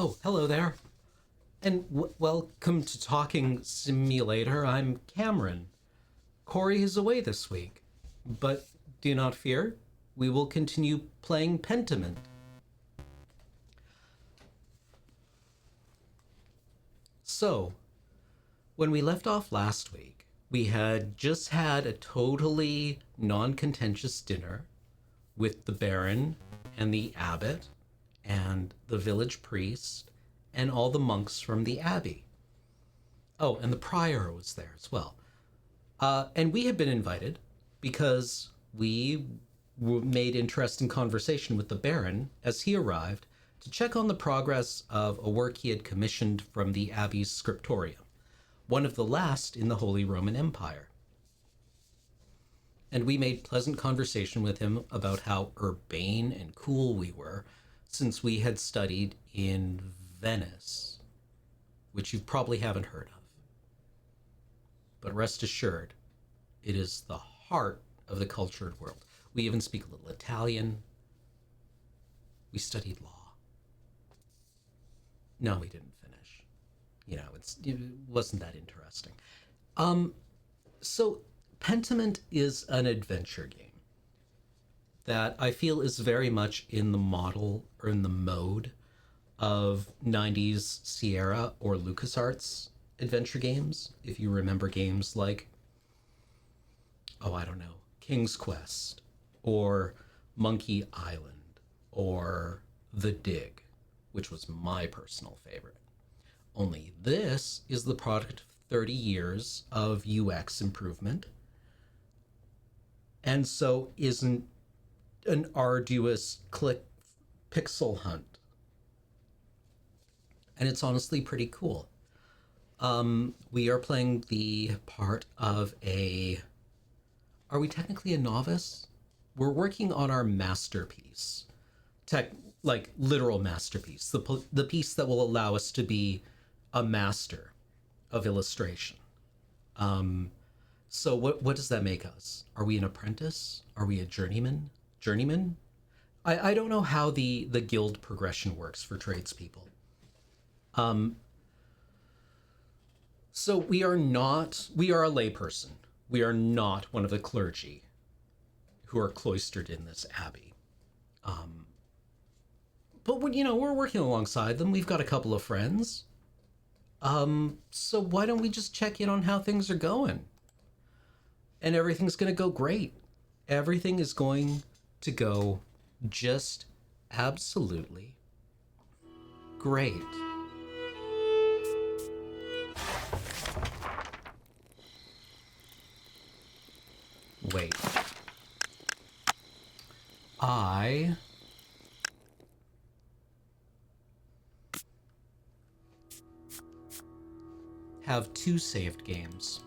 Oh, hello there. And welcome to Talking Simulator. I'm Cameron. Corey is away this week. But do not fear, we will continue playing Pentiment. So, when we left off last week, we had just had a totally non-contentious dinner with the Baron and the Abbot and the village priest and all the monks from the Abbey. Oh, and the Prior was there as well. And we had been invited because we made interesting conversation with the Baron as he arrived to check on the progress of a work he had commissioned from the Abbey's scriptorium, one of the last in the Holy Roman Empire. And we made pleasant conversation with him about how urbane and cool we were, since we had studied in Venice, which you probably haven't heard of. But rest assured, it is the heart of the cultured world. We even speak a little Italian. We studied law. No, we didn't finish. It wasn't that interesting. So Pentiment is an adventure game that I feel is very much in the model or in the mode of 90s Sierra or LucasArts adventure games. If you remember games like, King's Quest or Monkey Island or The Dig, which was my personal favorite. Only this is the product of 30 years of UX improvement, and so isn't an arduous click pixel hunt. And it's honestly pretty cool. We are playing the part of are we technically a novice? We're working on our masterpiece. Like literal masterpiece. The piece that will allow us to be a master of illustration. So what does that make us? Are we an apprentice? Are we a journeyman? Journeyman? I don't know how the guild progression works for tradespeople. So we are a layperson. We are not one of the clergy who are cloistered in this abbey. But we're working alongside them. We've got a couple of friends. So why don't we just check in on how things are going? And everything's going to go great. Everything is going to go just absolutely great. Wait. I have 2 saved games.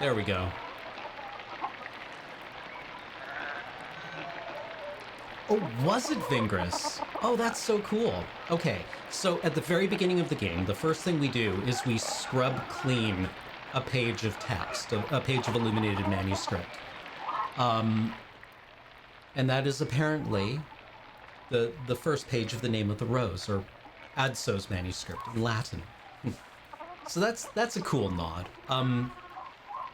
There we go. Oh, was it Vingris? Oh, that's so cool. Okay, so at the very beginning of the game, the first thing we do is we scrub clean a page of text, a page of illuminated manuscript. And that is apparently the first page of the Name of the Rose, or Adso's manuscript in Latin. So that's a cool nod.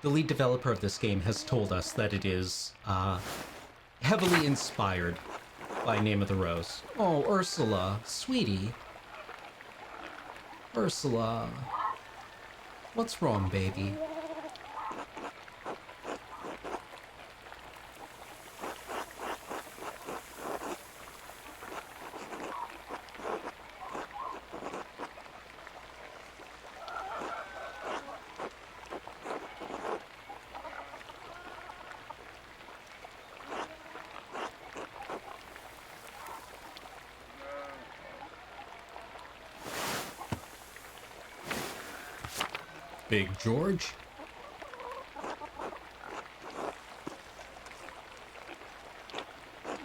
The lead developer of this game has told us that it is heavily inspired by Name of the Rose. Oh, Ursula, sweetie. Ursula. What's wrong, baby? Big George?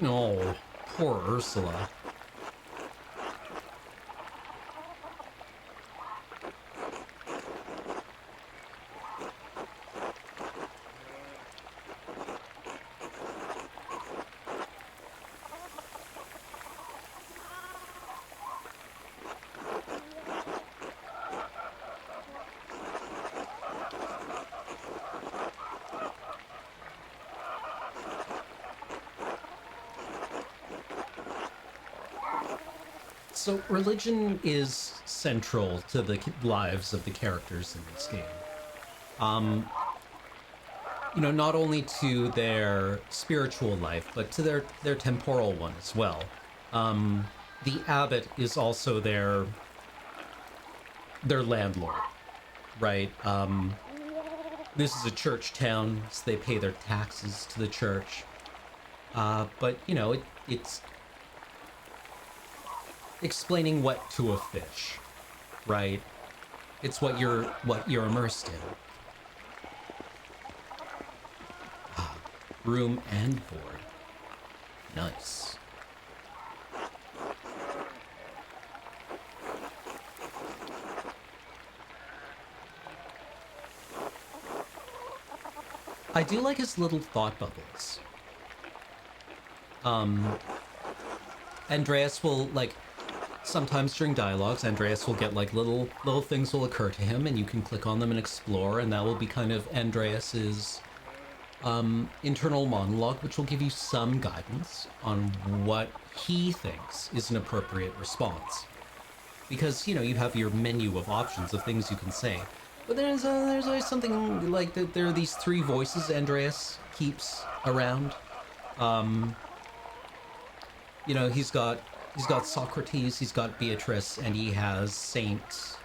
Oh, poor Ursula. So religion is central to the lives of the characters in this game. Um, not only to their spiritual life, but to their temporal one as well. The abbot is also their landlord, right? This is a church town, so they pay their taxes to the church. But it's explaining what to a fish, right? It's what you're immersed in. Room and board. Nice. I do like his little thought bubbles. Andreas will, like, sometimes during dialogues, Andreas will get like little things will occur to him, and you can click on them and explore, and that will be kind of Andreas's internal monologue, which will give you some guidance on what he thinks is an appropriate response. Because you have your menu of options of things you can say, but there's always something like that. There are these three voices Andreas keeps around. He's got Socrates, he's got Beatrice, and he has Saint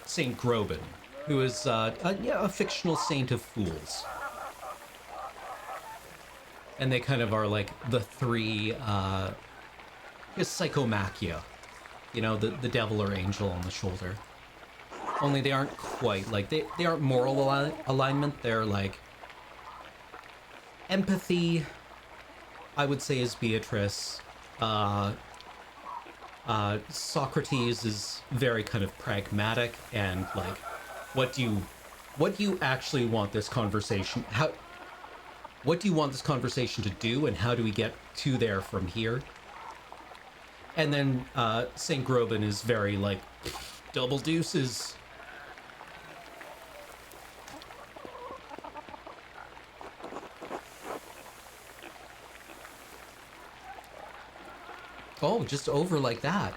Groban, who is a fictional saint of fools. And they kind of are like the three psychomachia, the devil or angel on the shoulder. Only they aren't quite like they aren't moral alignment. They're like empathy, I would say, is Beatrice. Socrates is very kind of pragmatic and like, what do you actually want this conversation? What do you want this conversation to do, and how do we get to there from here? And then Saint Groban is very like, double deuces. Oh, just over like that.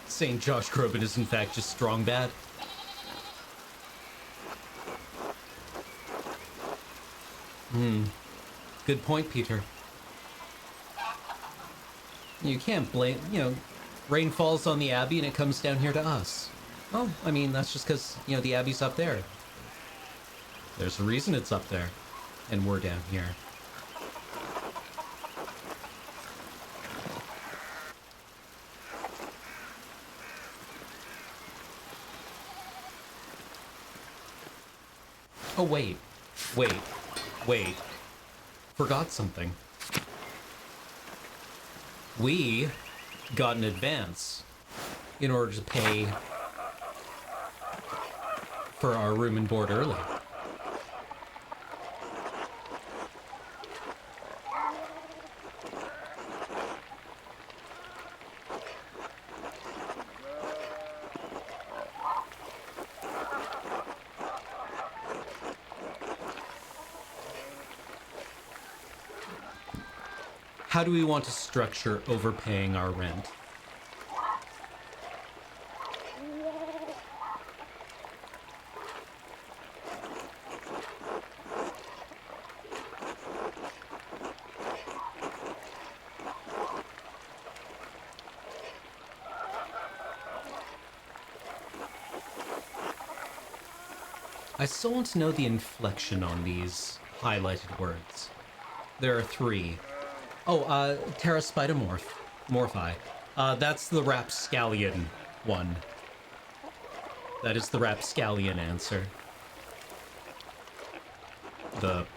Saint Josh Groban is in fact just strong bad. Good point, Peter. You can't blame, rain falls on the Abbey and it comes down here to us. Well, I mean, that's just because, the Abbey's up there. There's a reason it's up there, and we're down here. Oh, wait. Forgot something. We got an advance in order to pay for our room and board early. How do we want to structure overpaying our rent? I still want to know the inflection on these highlighted words. There are three. Oh, Morphi. That's the rapscallion one. That is the rapscallion answer. The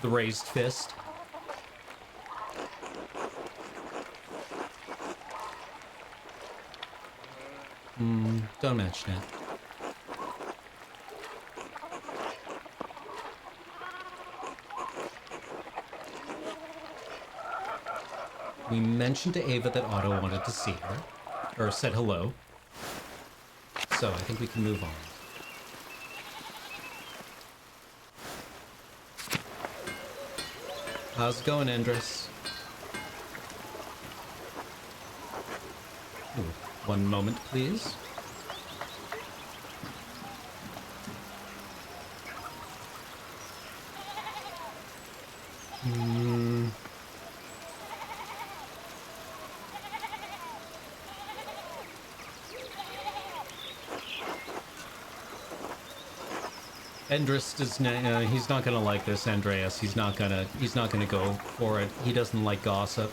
raised fist. Don't mention it. We mentioned to Ava that Otto wanted to see her, or said hello. So I think we can move on. How's it going, Endress? Ooh, one moment, please. Endress does he's not gonna like this, Andreas. He's not gonna go for it. He doesn't like gossip.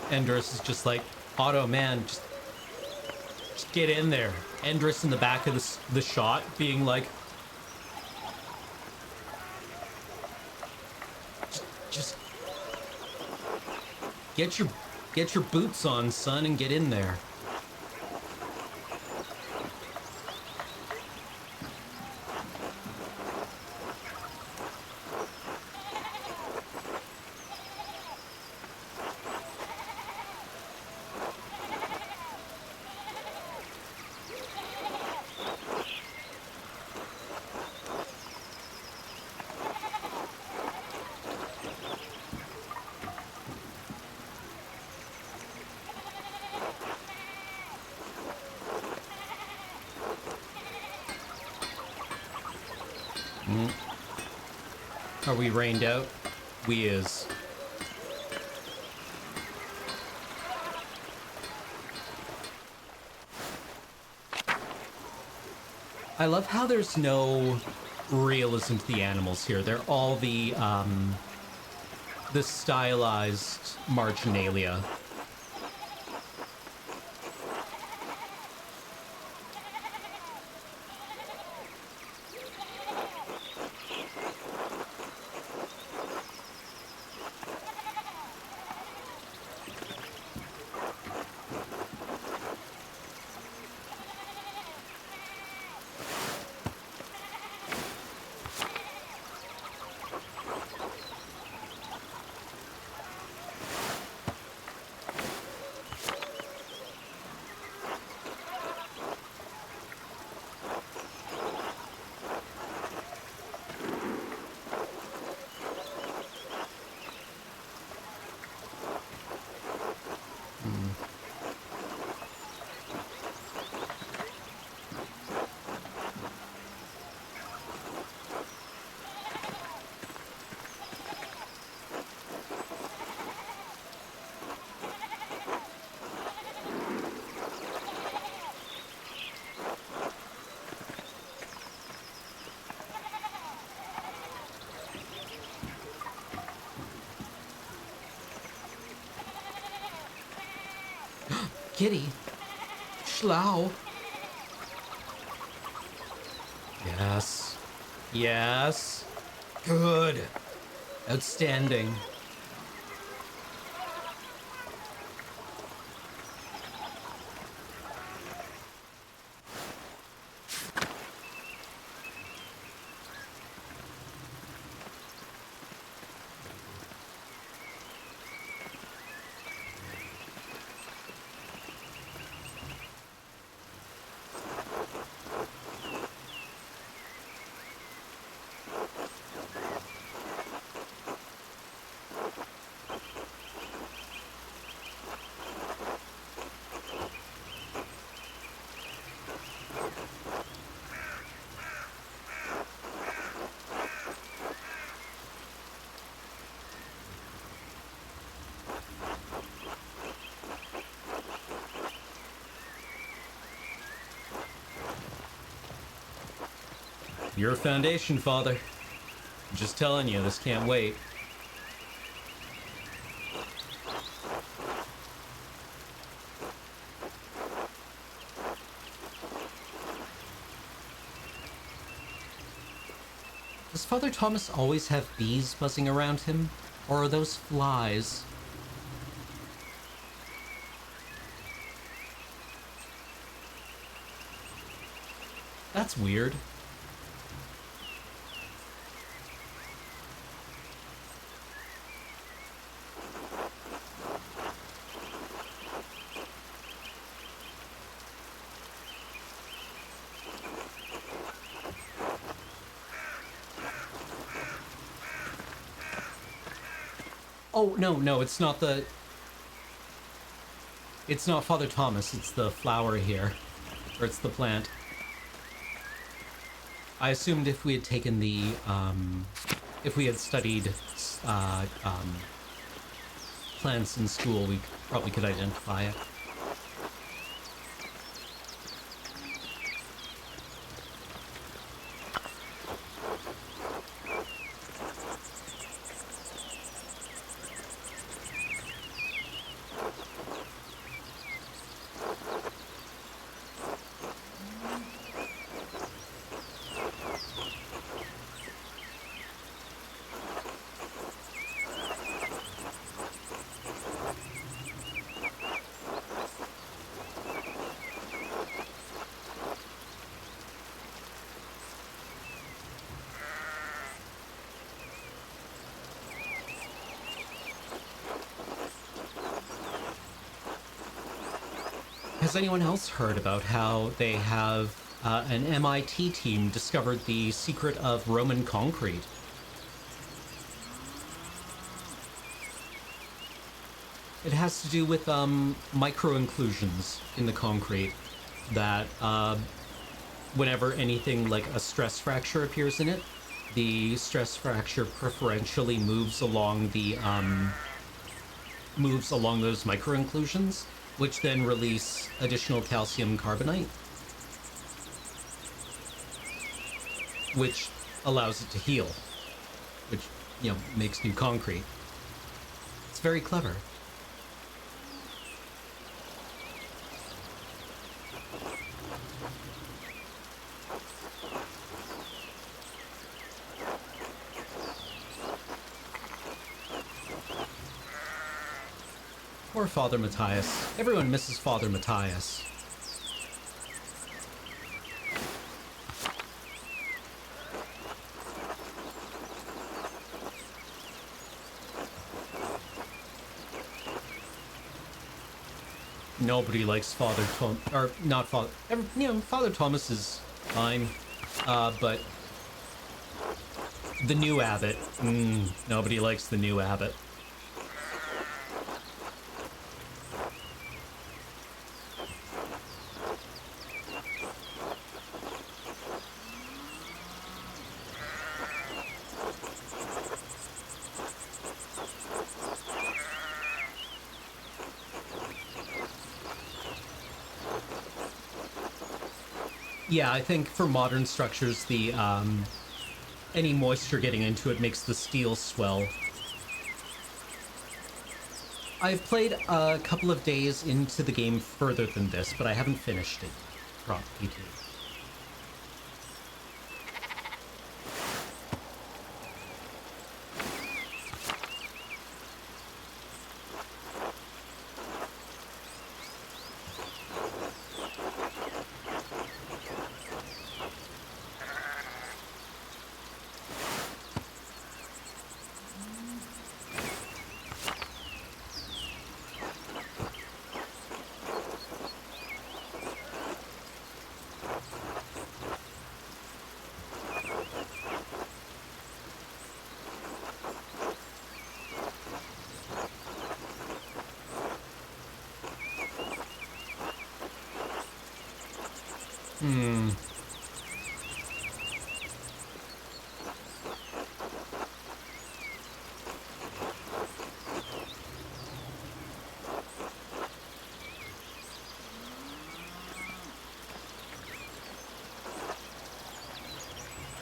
Endress is just like, Otto, man, just get in there. Endress in the back of the shot being like, just get your boots on, son, and get in there. Are we rained out? We is. I love how there's no realism to the animals here. They're all the stylized marginalia. Kitty. Schlau. Yes. Yes. Good. Outstanding. You're a foundation, Father. Just telling you, this can't wait. Does Father Thomas always have bees buzzing around him? Or are those flies? That's weird. Oh, no, it's not the... It's not Father Thomas, it's the flower here. Or it's the plant. I assumed if we had taken the, if we had studied, plants in school, we probably could identify it. Has anyone else heard about how they have an MIT team discovered the secret of Roman concrete? It has to do with micro-inclusions in the concrete that whenever anything like a stress fracture appears in it, the stress fracture preferentially moves along the those micro-inclusions, which then release additional calcium carbonate, which allows it to heal, which, you know, makes new concrete. It's very clever. Poor Father Matthias. Everyone misses Father Matthias. Nobody likes Father Tom, or not Father. You know, Father Thomas is fine, but the new abbot. Nobody likes the new abbot. Yeah, I think for modern structures, the any moisture getting into it makes the steel swell. I've played a couple of days into the game further than this, but I haven't finished it properly.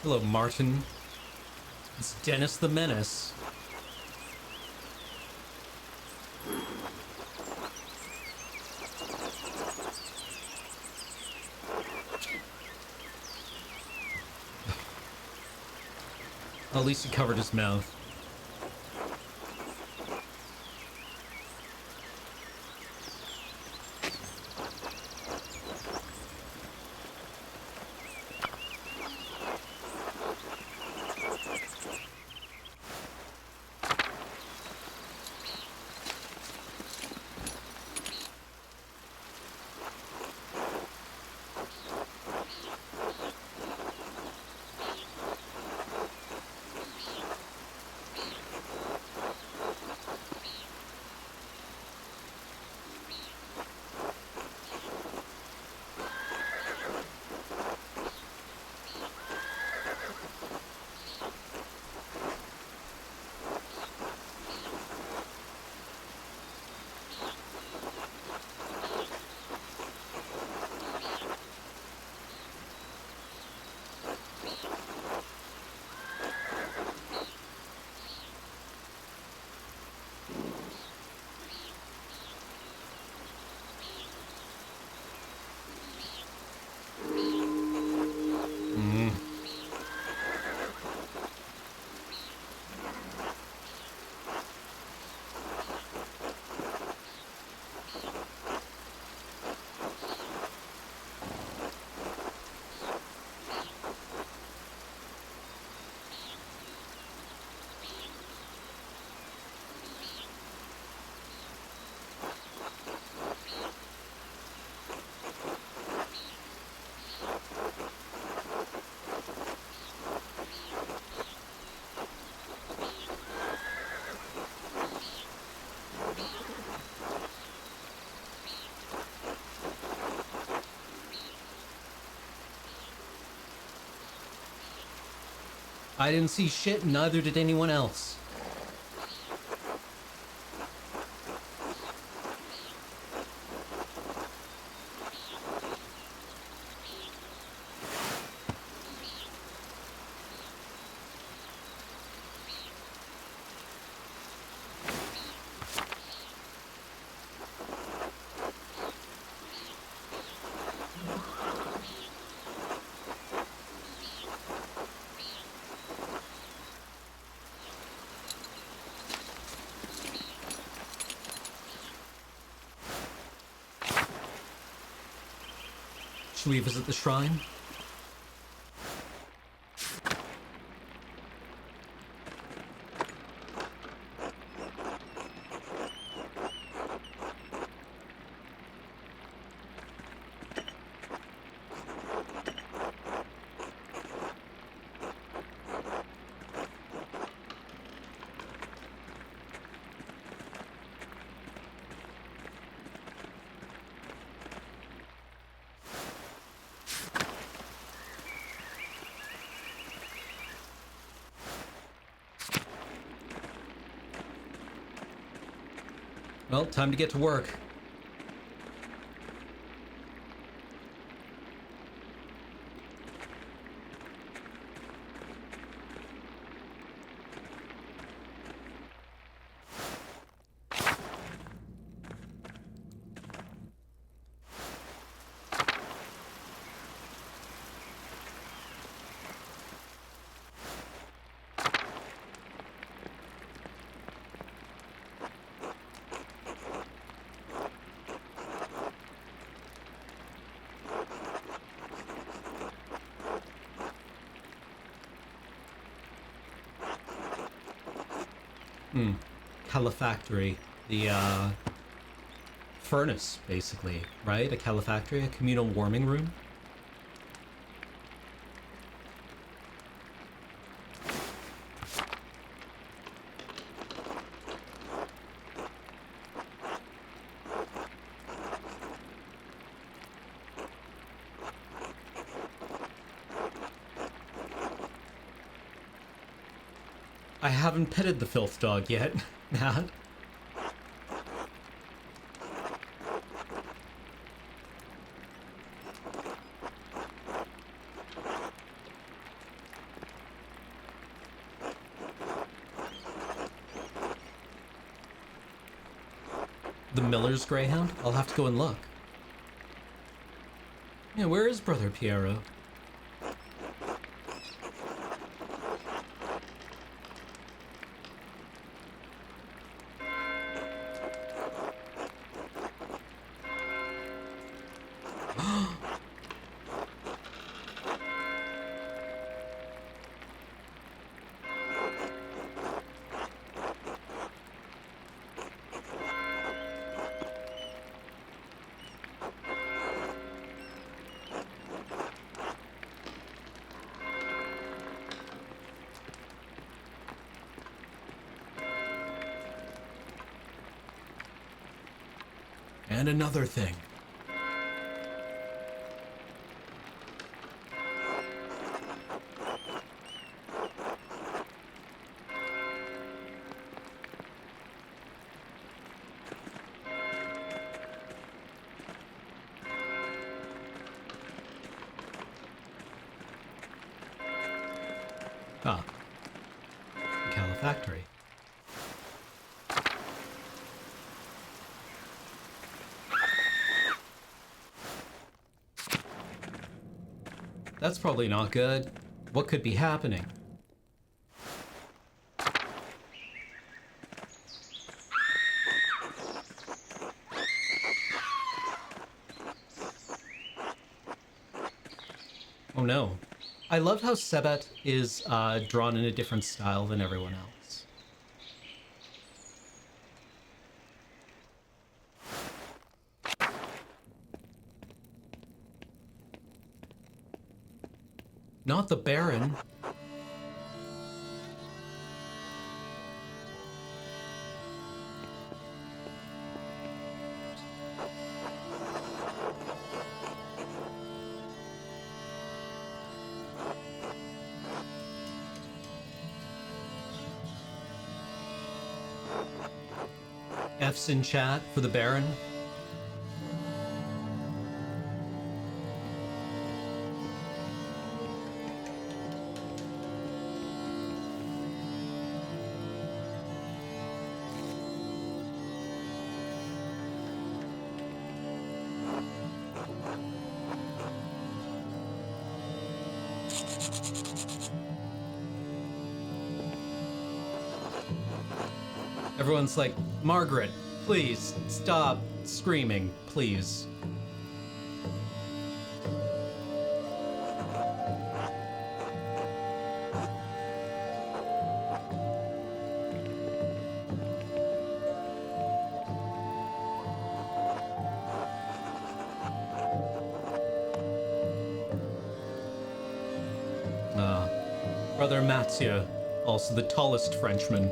Hello, Martin. It's Dennis the Menace. At least he covered his mouth. I didn't see shit, and neither did anyone else. Should we visit the shrine? Well, time to get to work. Calefactory. The, furnace, basically, right? A calefactory, a communal warming room? I haven't petted the filth dog yet, Matt. The Miller's Greyhound? I'll have to go and look. Yeah, where is Brother Piero? And another thing. Ah, the Califactory. That's probably not good. What could be happening? Oh no. I love how Sebet is drawn in a different style than everyone else. Not the Baron. F's in chat for the Baron. Everyone's like, Margaret, please stop screaming, please. Brother Mathieu, also the tallest Frenchman.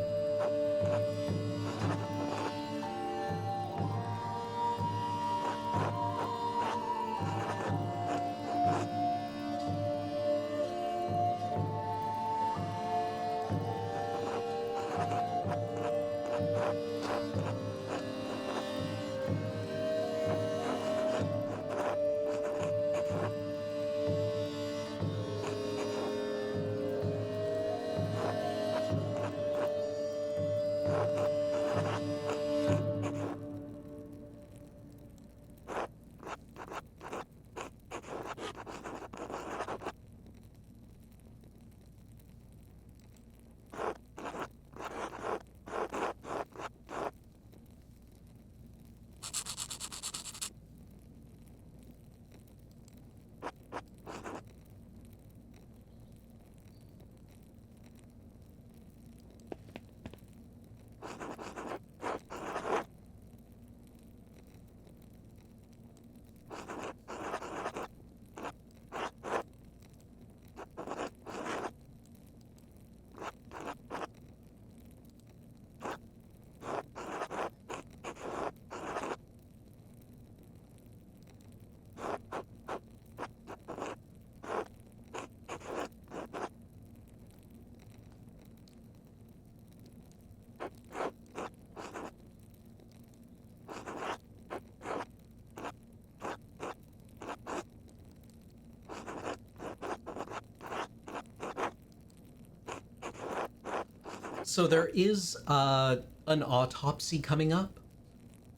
So there is an autopsy coming up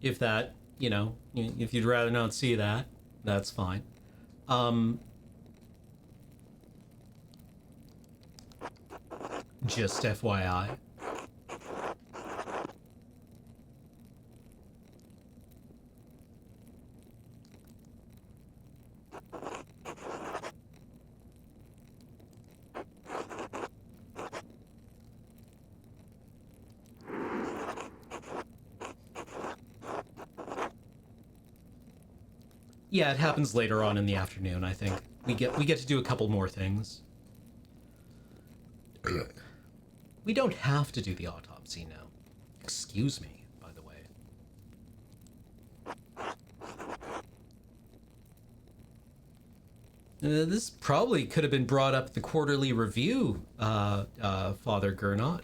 If that, if you'd rather not see that, that's fine. Just FYI. Yeah, it happens later on in the afternoon, I think. We get to do a couple more things. We don't have to do the autopsy now. Excuse me, by the way. This probably could have been brought up at the quarterly review, Father Gernot.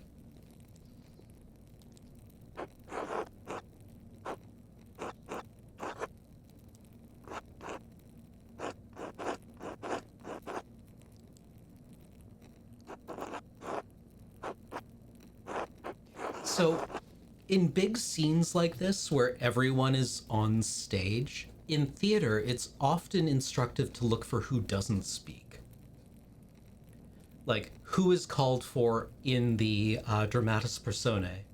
So, in big scenes like this, where everyone is on stage, in theater, it's often instructive to look for who doesn't speak. Like, who is called for in the dramatis personae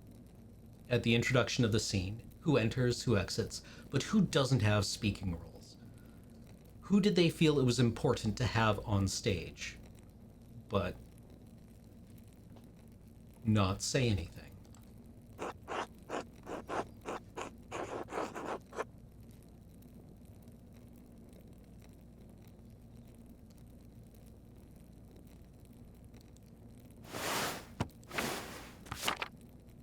at the introduction of the scene, who enters, who exits, but who doesn't have speaking roles. Who did they feel it was important to have on stage, but not say anything?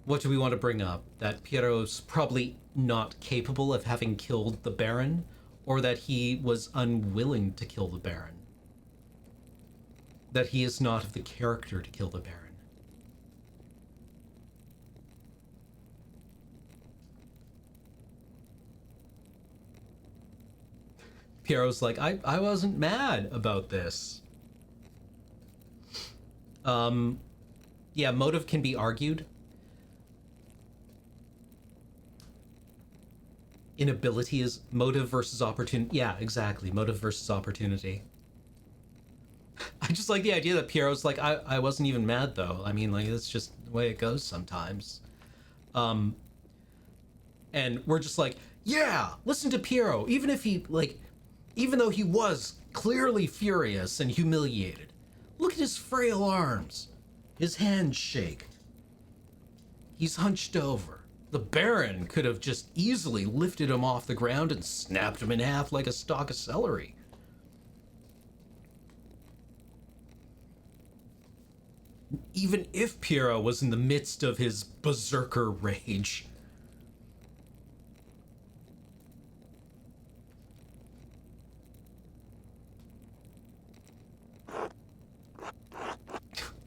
What do we want to bring up? That Piero's probably not capable of having killed the Baron, or that he was unwilling to kill the Baron? That he is not of the character to kill the Baron? Piero's like, I wasn't mad about this. Yeah, motive can be argued. Inability is motive versus opportunity. Yeah, exactly. Motive versus opportunity. I just like the idea that Piero's like, I wasn't even mad though. I mean, like, that's just the way it goes sometimes. And we're just like, yeah, listen to Piero. Even if he, like, even though he was clearly furious and humiliated, look at his frail arms. His hands shake. He's hunched over. The Baron could have just easily lifted him off the ground and snapped him in half like a stalk of celery. Even if Piero was in the midst of his berserker rage.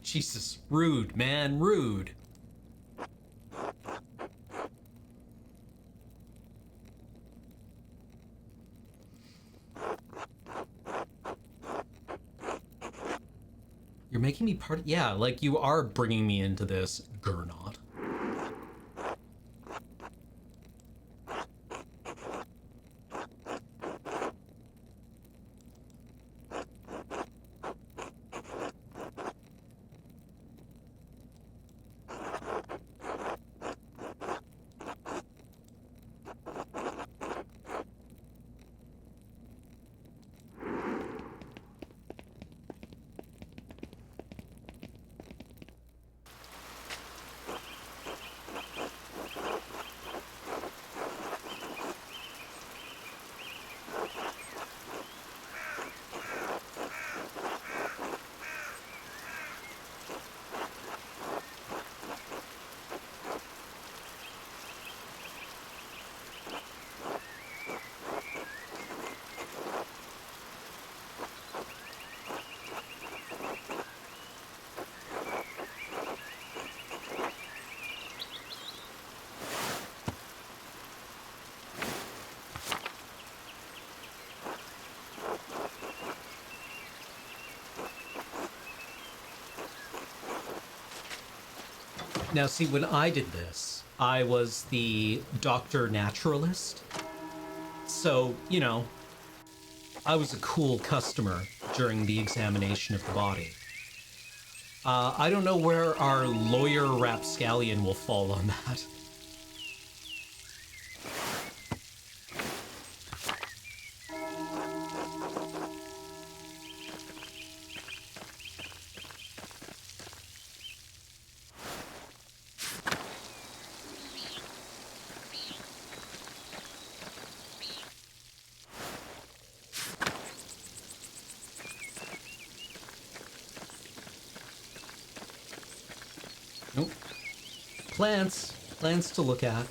Jesus, rude, man, rude. You're making me part of, yeah, like you are bringing me into this, Gernot. Now, see, when I did this, I was the doctor naturalist. So, I was a cool customer during the examination of the body. I don't know where our lawyer rapscallion will fall on that. Nope. Plants to look at.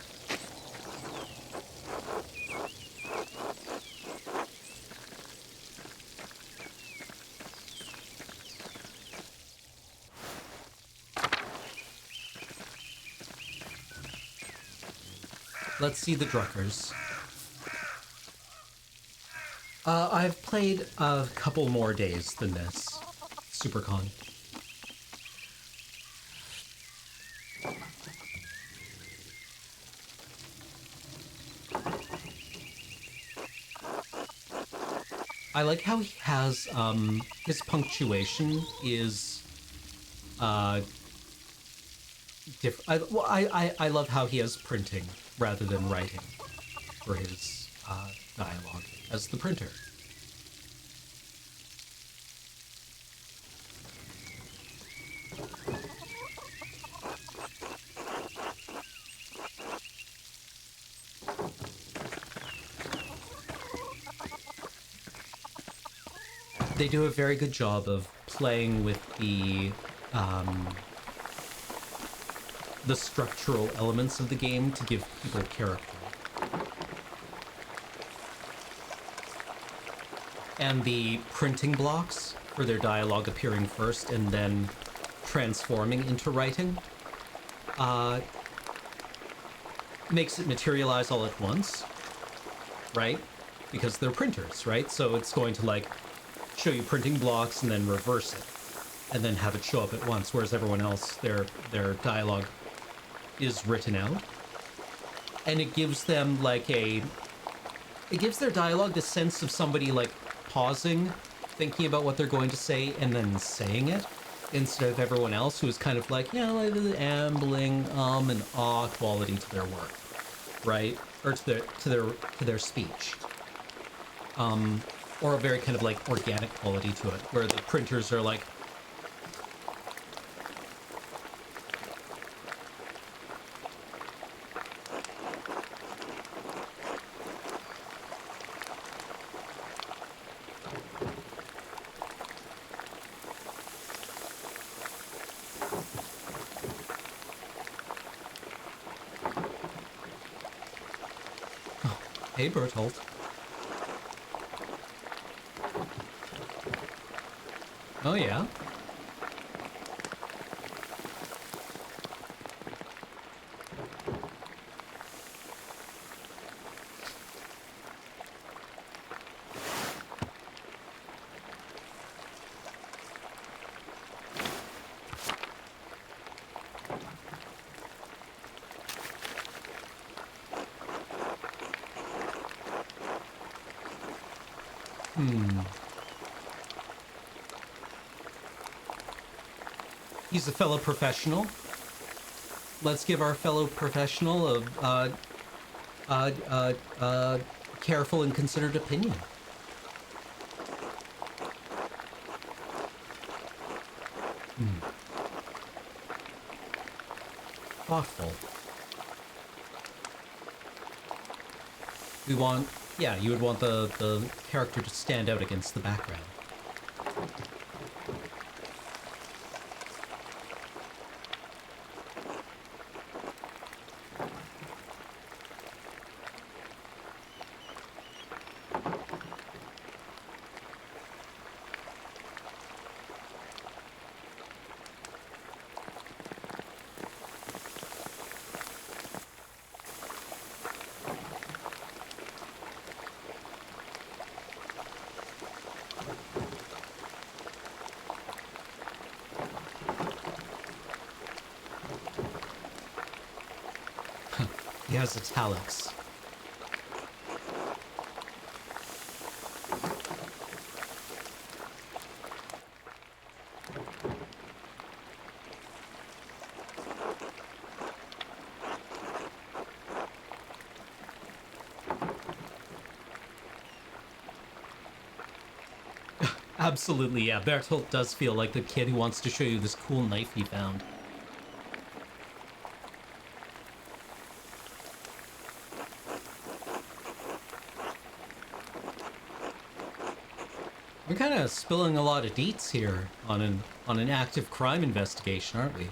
Let's see the Druckers. I've played a couple more days than this. SuperCon. I like how he has, his punctuation is, I love how he has printing rather than writing for his, dialogue as the printer. They do a very good job of playing with the structural elements of the game to give people character. And the printing blocks for their dialogue appearing first and then transforming into writing makes it materialize all at once, right? Because they're printers, right? So it's going to like show you printing blocks and then reverse it and then have it show up at once, whereas everyone else, their dialogue is written out. And it gives them like it gives their dialogue the sense of somebody like pausing, thinking about what they're going to say, and then saying it, instead of everyone else who is kind of like, like the ambling and ah quality to their work, right? Or to their speech. Or a very kind of like organic quality to it, where the printers are like, oh, hey Bertolt. Oh yeah? He's a fellow professional. Let's give our fellow professional a careful and considered opinion. Thoughtful. We want, yeah, you would want the character to stand out against the background. He has italics. Absolutely, yeah. Bertolt does feel like the kid who wants to show you this cool knife he found. We're kind of spilling a lot of deets here on an active crime investigation, aren't we?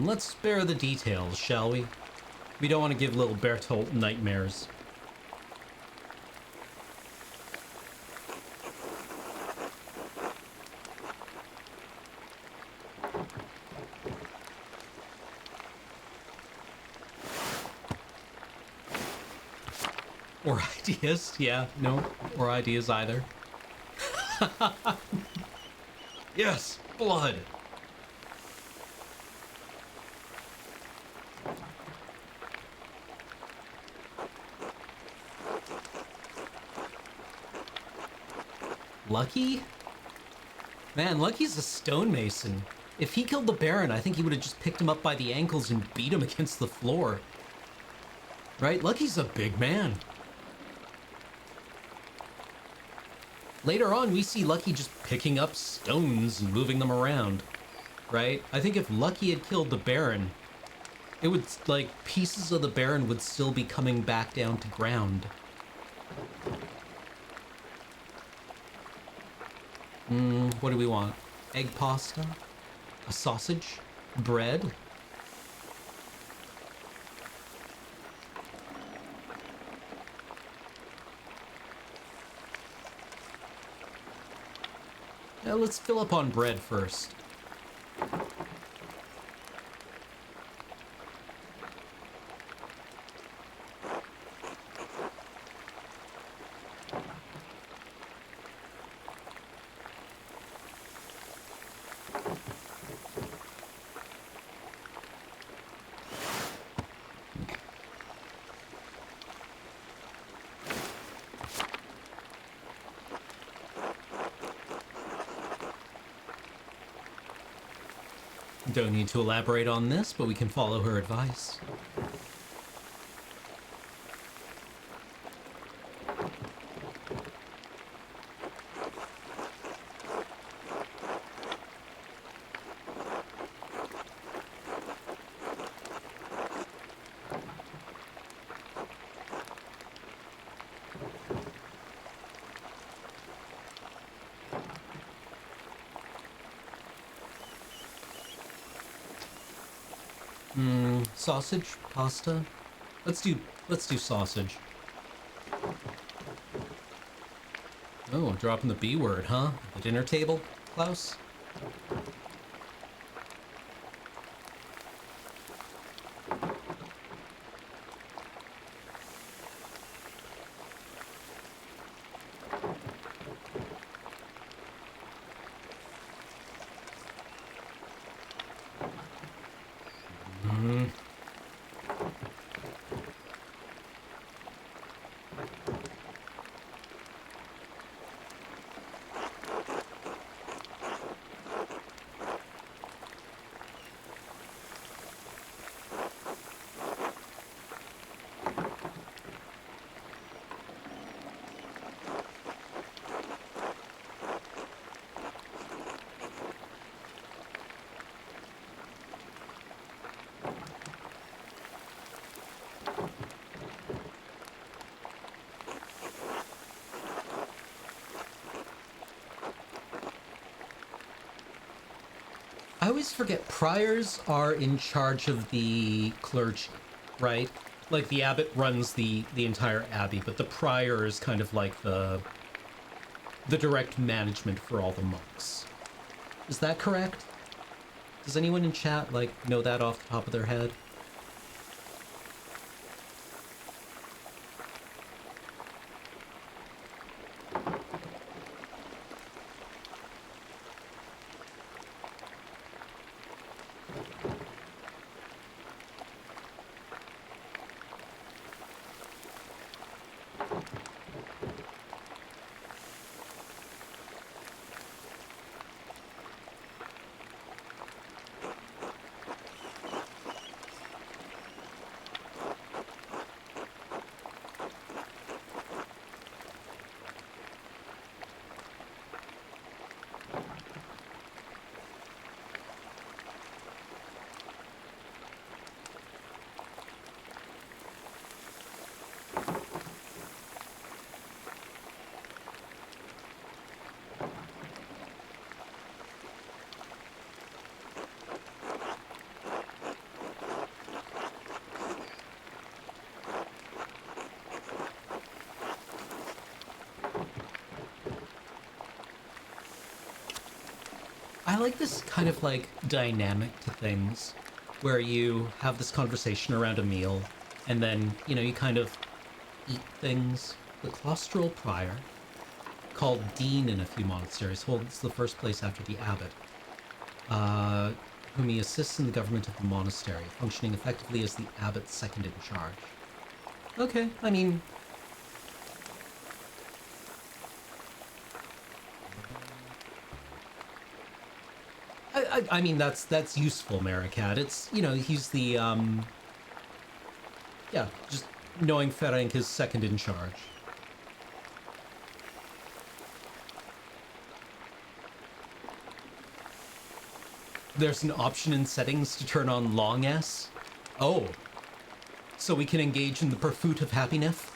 Let's spare the details, shall we? We don't want to give little Bertolt nightmares. Or ideas, yeah, no, or ideas either. Yes, blood! Lucky? Man, Lucky's a stonemason. If he killed the Baron, I think he would have just picked him up by the ankles and beat him against the floor. Right? Lucky's a big man. Later on, we see Lucky just picking up stones and moving them around. Right? I think if Lucky had killed the Baron, it would, like, pieces of the Baron would still be coming back down to ground. What do we want? Egg pasta? A sausage? Bread? Yeah, let's fill up on bread first. Don't need to elaborate on this, but we can follow her advice. Sausage? Pasta? Let's do sausage. Oh, dropping the B word, huh? At the dinner table, Klaus? I always forget priors are in charge of the clergy, right? Like the abbot runs the entire abbey, but the prior is kind of like the direct management for all the monks. Is that correct? Does anyone in chat like know that off the top of their head? I like this kind of like dynamic to things where you have this conversation around a meal and then, you kind of eat things. The claustral prior, called dean in a few monasteries, holds the first place after the abbot, whom he assists in the government of the monastery, functioning effectively as the abbot's second in charge. Okay, I mean, I mean that's useful, Maricat. It's he's the yeah, just knowing Ferenc is second in charge. There's an option in settings to turn on long S. Oh, so we can engage in the pursuit of happiness.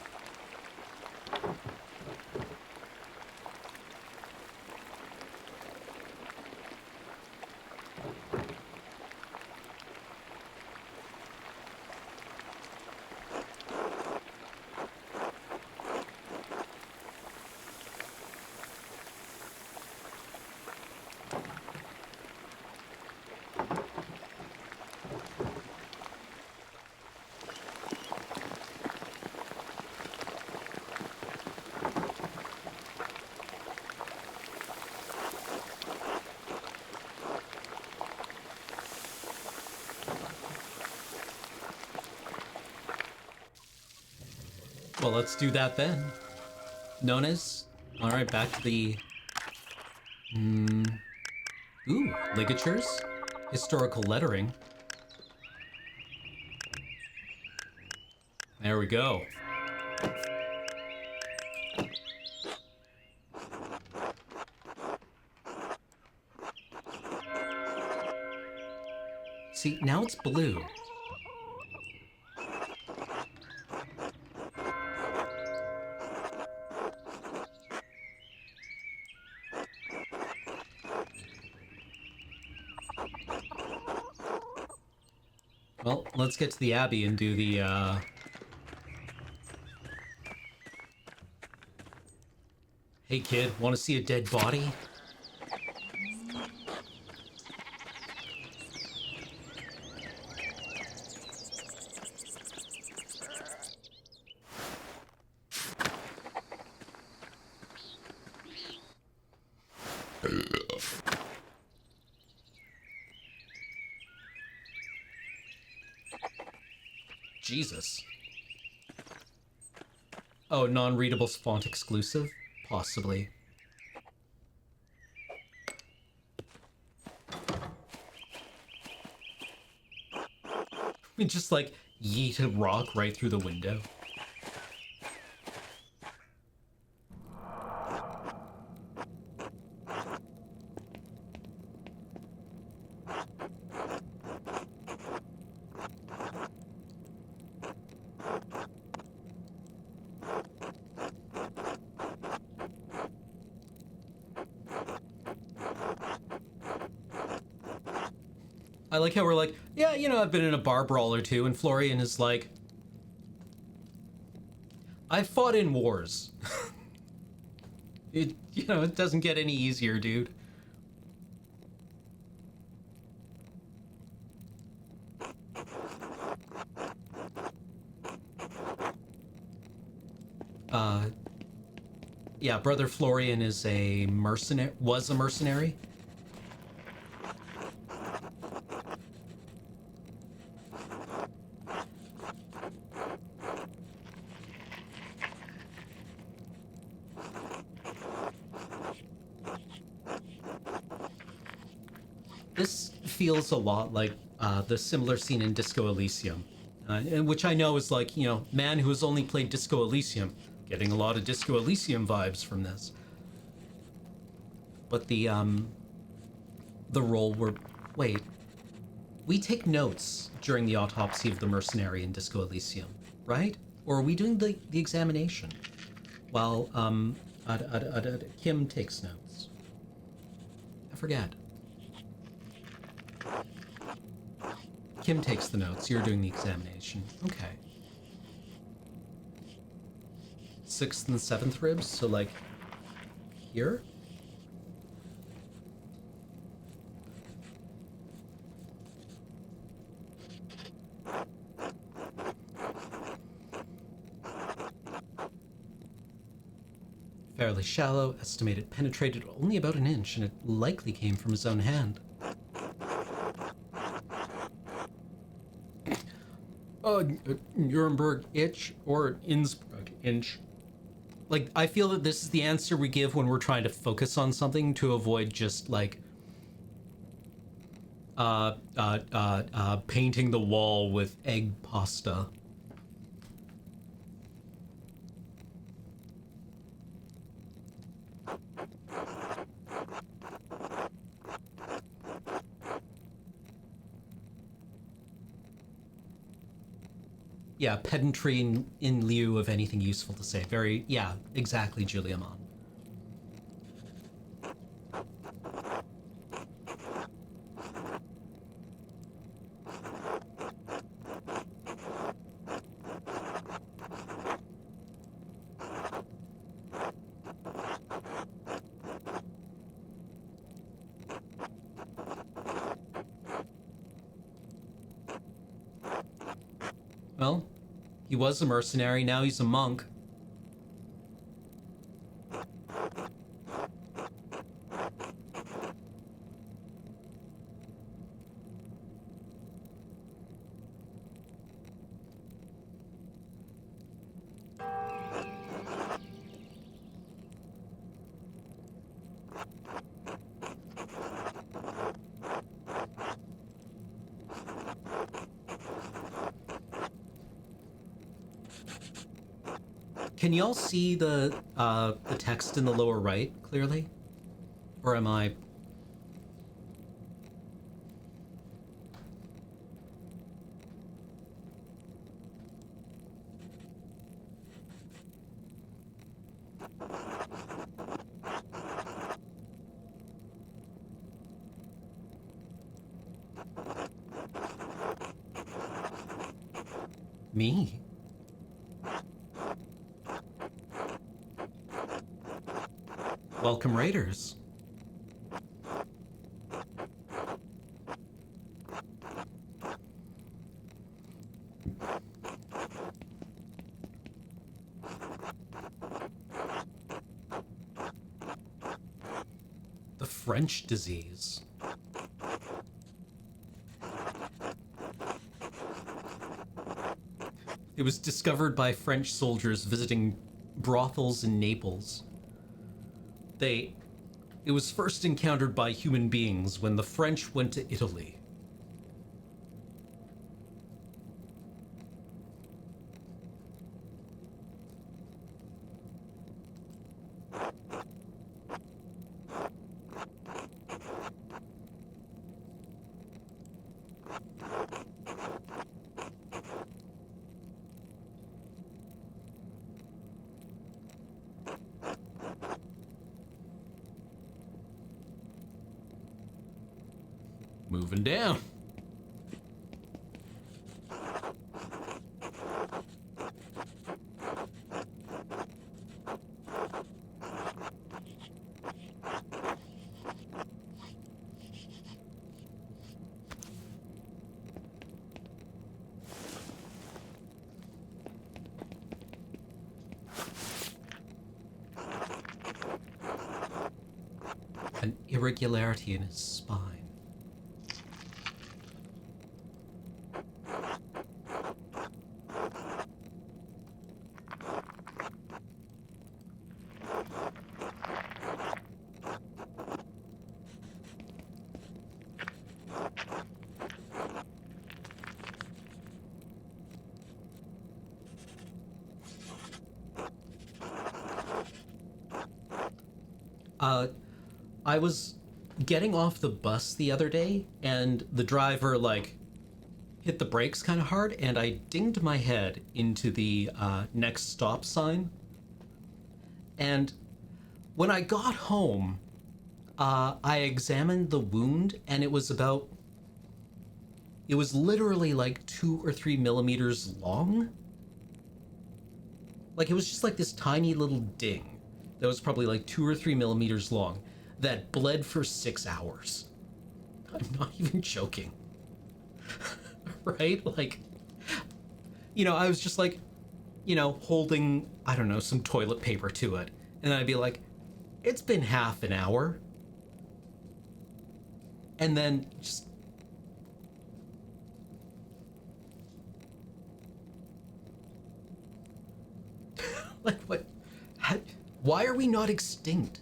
Well, let's do that then. Nonas? Alright, back to the... Ooh, ligatures? Historical lettering. There we go. See, now it's blue. Well, let's get to the Abbey and do the, Hey kid, want to see a dead body? Jesus. Oh, non-readable font exclusive? Possibly. We just like yeet a rock right through the window. I like how we're like, yeah, I've been in a bar brawl or two, and Florian is like, I fought in wars. It doesn't get any easier, dude. Uh, yeah, Brother Florian is a mercenary, was a mercenary. This feels a lot like the similar scene in Disco Elysium, which I know is like, man who has only played Disco Elysium, getting a lot of Disco Elysium vibes from this. But the role where, wait, we take notes during the autopsy of the mercenary in Disco Elysium, right? Or are we doing the examination while Kim takes notes? I forget. Kim takes the notes. You're doing the examination. Okay. 6th and 7th ribs, so like here? Fairly shallow, estimated penetrated only about an inch, and it likely came from his own hand. Nuremberg itch or Innsbruck inch. Like, I feel that this is the answer we give when we're trying to focus on something to avoid just like painting the wall with egg pasta. Yeah, pedantry in lieu of anything useful to say. Very, yeah, exactly, Julia Mon. Well, he was a mercenary, now he's a monk. Can y'all see the text in the lower right clearly? Or am I... Me? Welcome, Raiders. The French disease. It was discovered by French soldiers visiting brothels in Naples. It was first encountered by human beings when the French went to Italy. Moving down. An irregularity in his spine. I was getting off the bus the other day, and the driver, like, hit the brakes kind of hard, and I dinged my head into the next stop sign. And when I got home, I examined the wound, and it was literally like 2 or 3 millimeters long. Like, it was just like this tiny little ding that was probably like 2 or 3 millimeters long that bled for 6 hours. I'm not even joking. Right? Like, I was just like, holding, I don't know, some toilet paper to it. And I'd be like, it's been half an hour. And then just. Like, what? Why are we not extinct?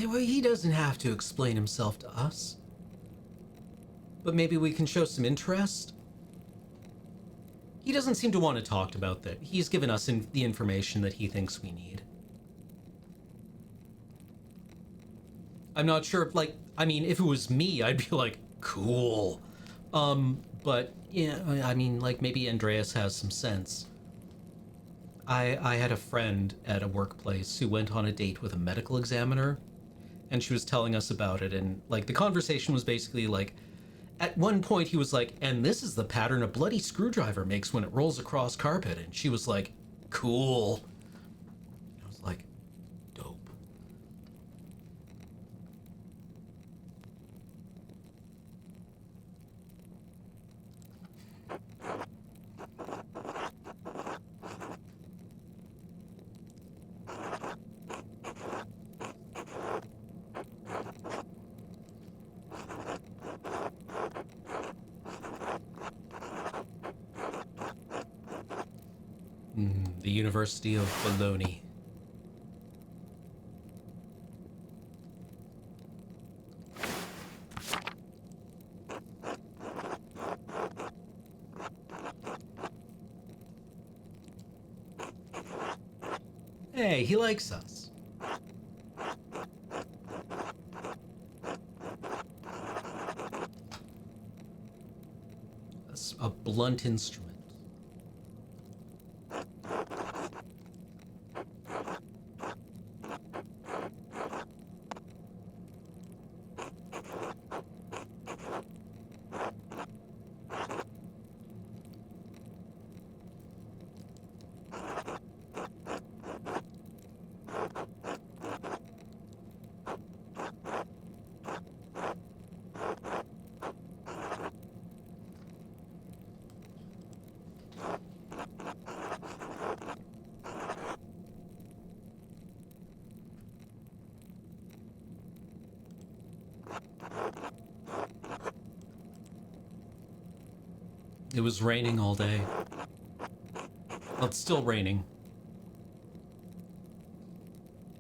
Well, he doesn't have to explain himself to us. But maybe we can show some interest? He doesn't seem to want to talk about that. He's given us the information that he thinks we need. I'm not sure, like, I mean, if it was me, I'd be like, cool. But, yeah, I mean, like, maybe Andreas has some sense. I had a friend at a workplace who went on a date with a medical examiner, and she was telling us about it, and, like, the conversation was basically, like, at one point he was like, and this is the pattern a bloody screwdriver makes when it rolls across carpet, and she was like, cool. I was like, dope. The University of Bologna. Hey, he likes us. A blunt instrument. It was raining all day. Well, it's still raining.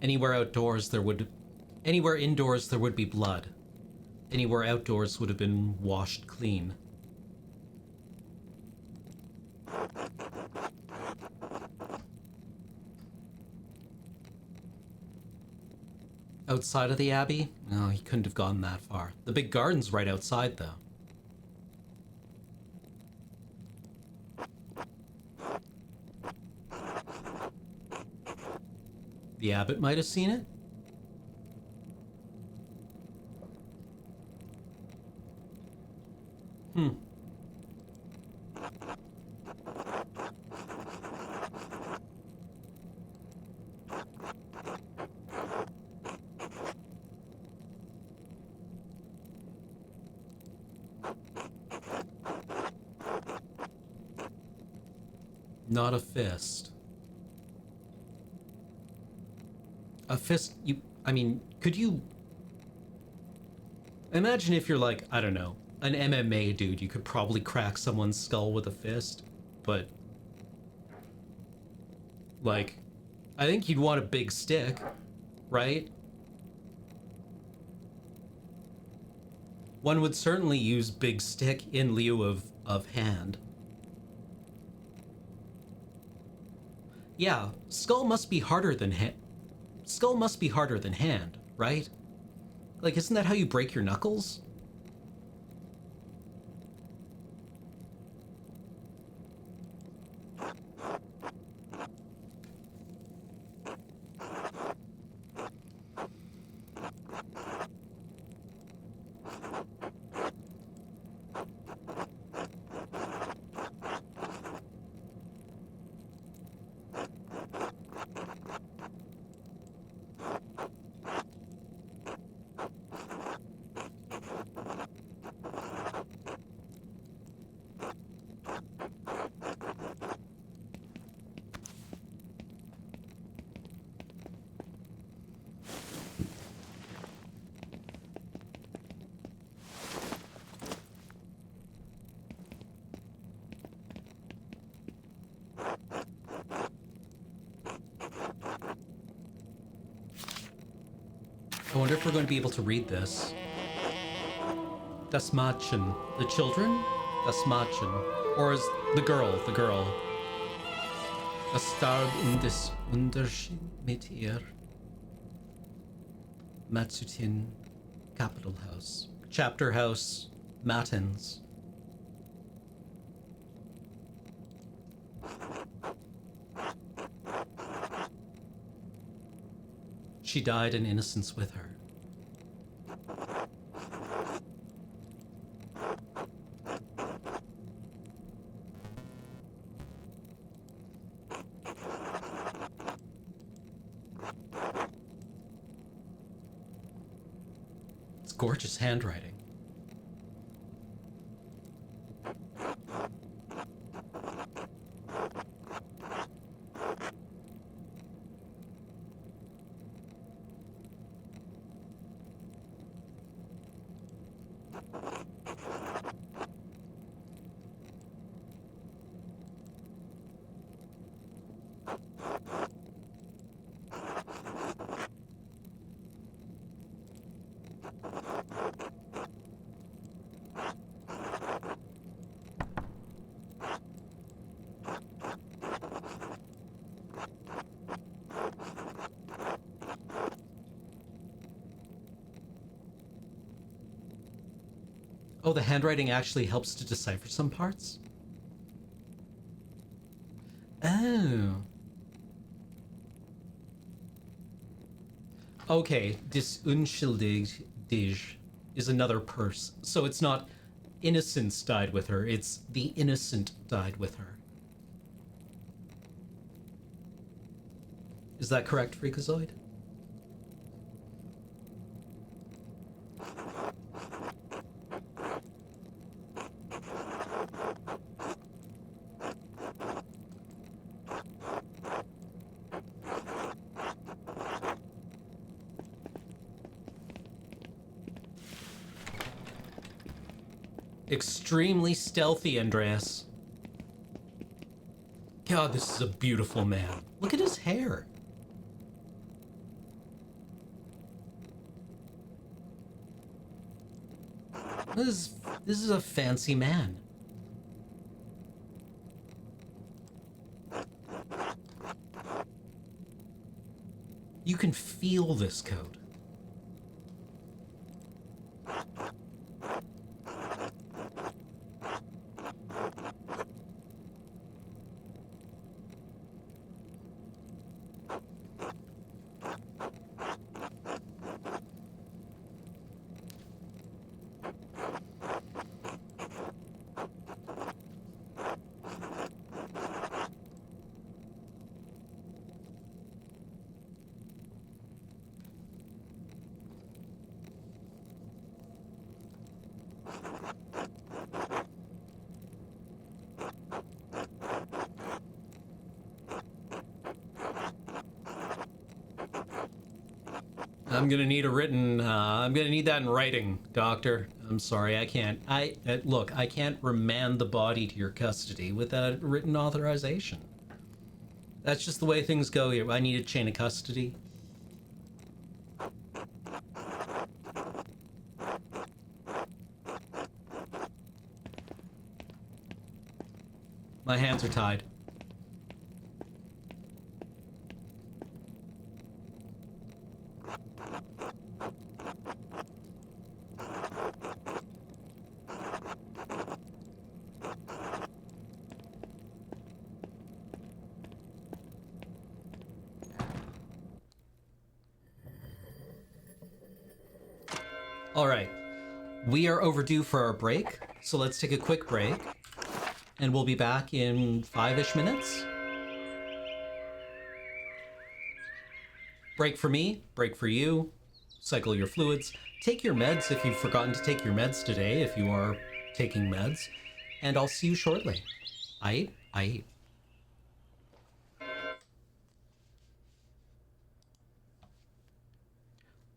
Anywhere indoors there would be blood. Anywhere outdoors would have been washed clean. Outside of the Abbey? No, he couldn't have gone that far. The big garden's right outside, though. The abbot might have seen it? Not a fist. A fist, I mean, could you... Imagine if you're like, I don't know, an MMA dude, you could probably crack someone's skull with a fist, but... Like, I think you'd want a big stick, right? One would certainly use big stick in lieu of hand. Yeah, skull must be harder than skull must be harder than hand, right? Like, isn't that how you break your knuckles? I wonder if we're going to be able to read this. Das Mädchen. The children? Das Mädchen. Or is the girl. Es starb in des Unterschied mit ihr. Matsutin Capital House. Chapter House. Matins. She died in innocence with her. It's gorgeous handwriting. Oh, the handwriting actually helps to decipher some parts? Oh. Okay, dis unschuldig is another purse. So it's not innocence died with her, it's the innocent died with her. Is that correct, Freakazoid? Extremely stealthy, Andreas. God, this is a beautiful man. Look at his hair. This is a fancy man. You can feel this coat. I'm gonna need a written. I'm gonna need that in writing, Doctor. I'm sorry, I can't. Look. I can't remand the body to your custody without written authorization. That's just the way things go here. I need a chain of custody. My hands are tied. All right. We are overdue for our break, so let's take a quick break, and we'll be back in 5-ish minutes. Break for me, break for you. Cycle your fluids. Take your meds if you've forgotten to take your meds today, if you are taking meds. And I'll see you shortly. I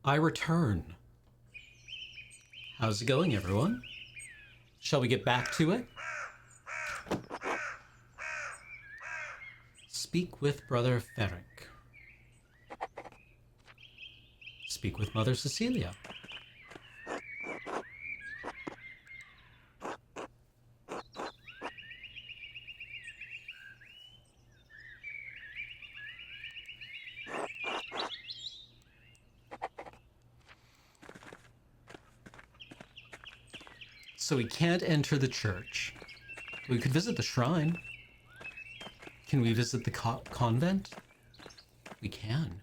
return. How's it going, everyone? Shall we get back to it? Speak with Brother Ferenc. Speak with Mother Cecilia. So we can't enter the church. We could visit the shrine. Can we visit the convent? We can.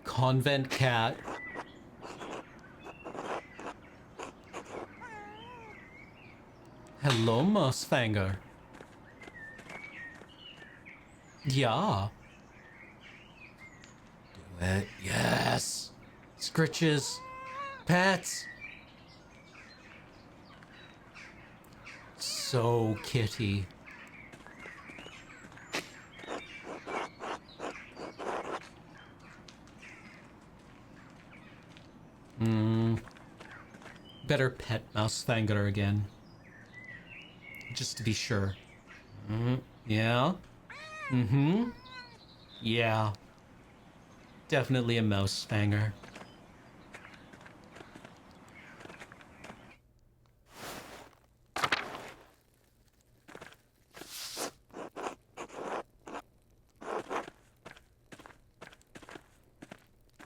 Convent cat. Hello, Mossfanger. Yeah. Do it. Yes. Scritches. Pets. So kitty. Better pet Mousefangler again. Just to be sure. Yeah. Yeah. Definitely a Mousefanger.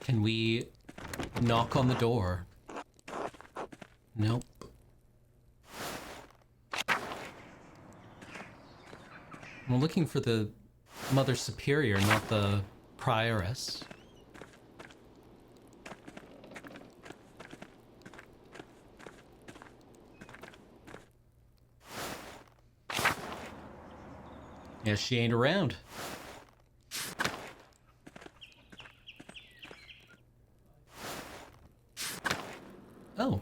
Can we knock on the door? Nope. I'm looking for the Mother Superior, not the Prioress. Yeah, she ain't around. Oh.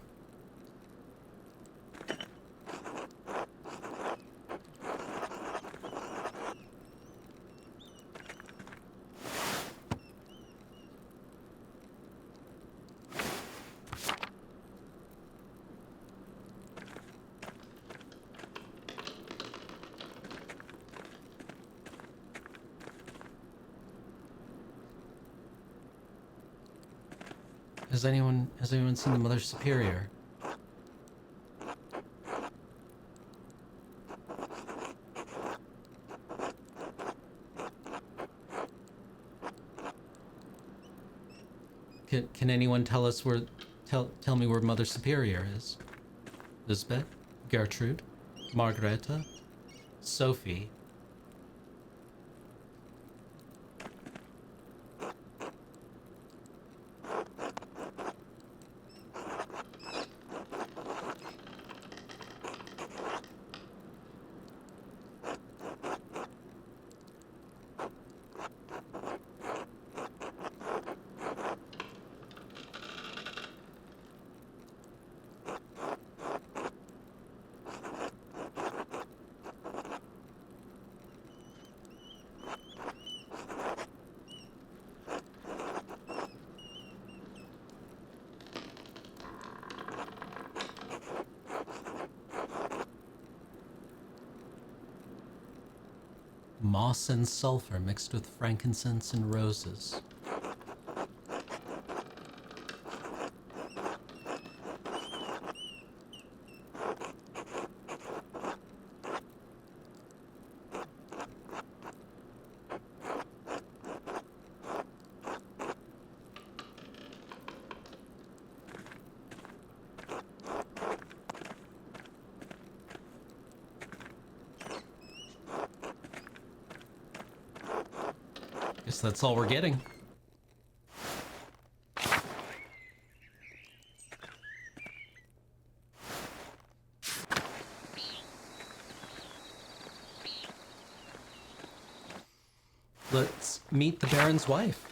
Has anyone seen the Mother Superior? Can anyone tell us where tell me where Mother Superior is? Lisbeth? Gertrude? Margareta? Sophie? Moss and sulfur mixed with frankincense and roses. Guess that's all we're getting. Let's meet the Baron's wife.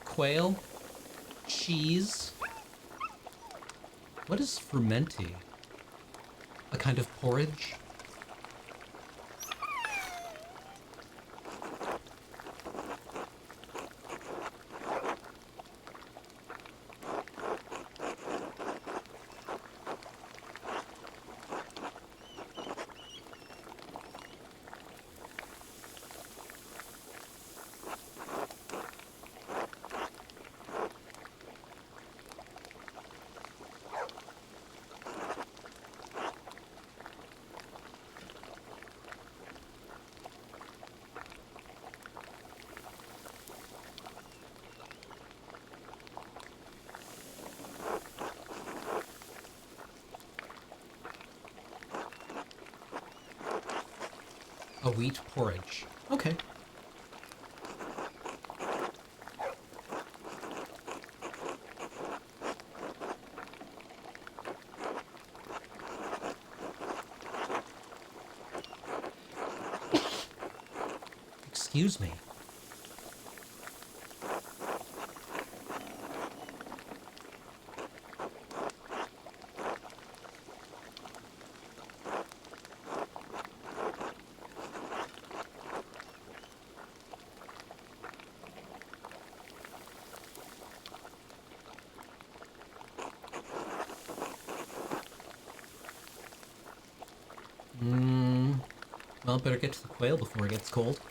Quail? Cheese? What is frumenty? A kind of porridge? A wheat porridge. Okay. Excuse me. Well, better get to the quail before it gets cold.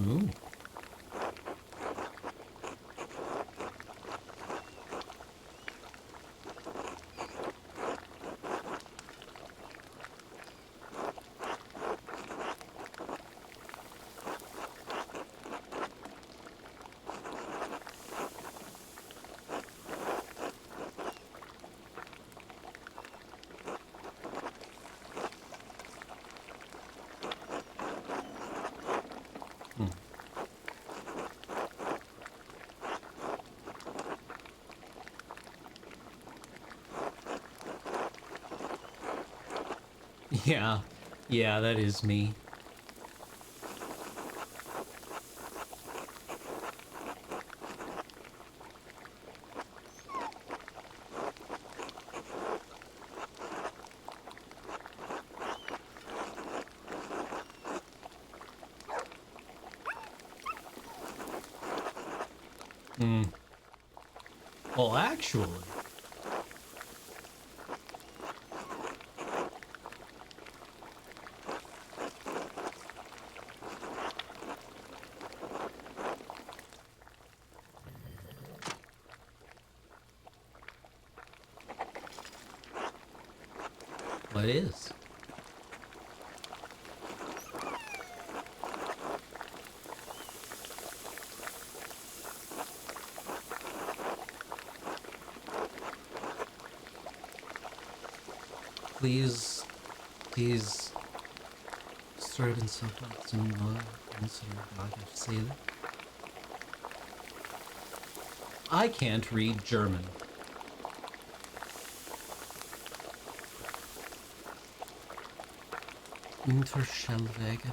Ooh. Hmm. Yeah, yeah, that is me. Hmm. Well, actually, what is? Please, please, Serben Sopat zum unsere Frage Seele. I can't read German. Unterschellwegen,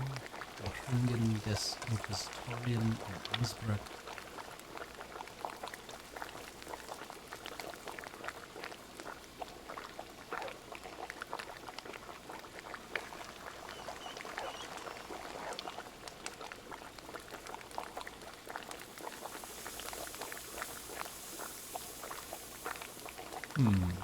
Ringen des Inquisitorien in Innsbruck. Hmm.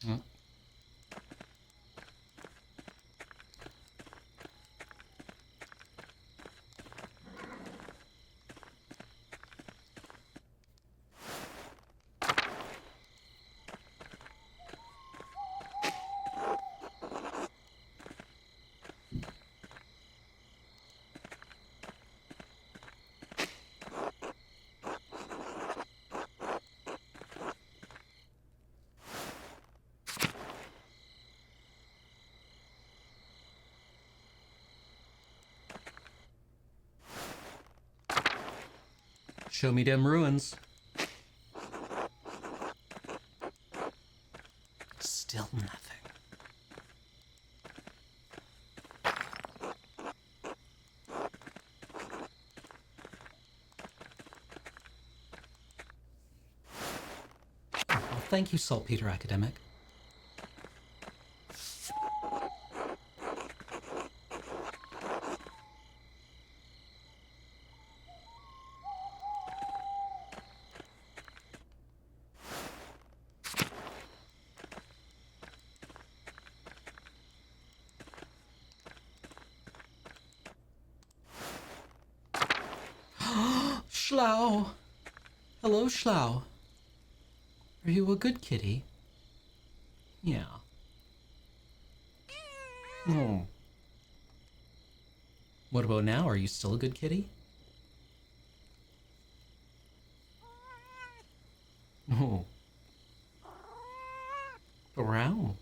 Mm. Show me them ruins. Still nothing. Well, thank you, Saltpeter Academic. Schlau. Hello, Schlau. Are you a good kitty? Yeah. Hmm. What about now? Are you still a good kitty? Oh. Wow.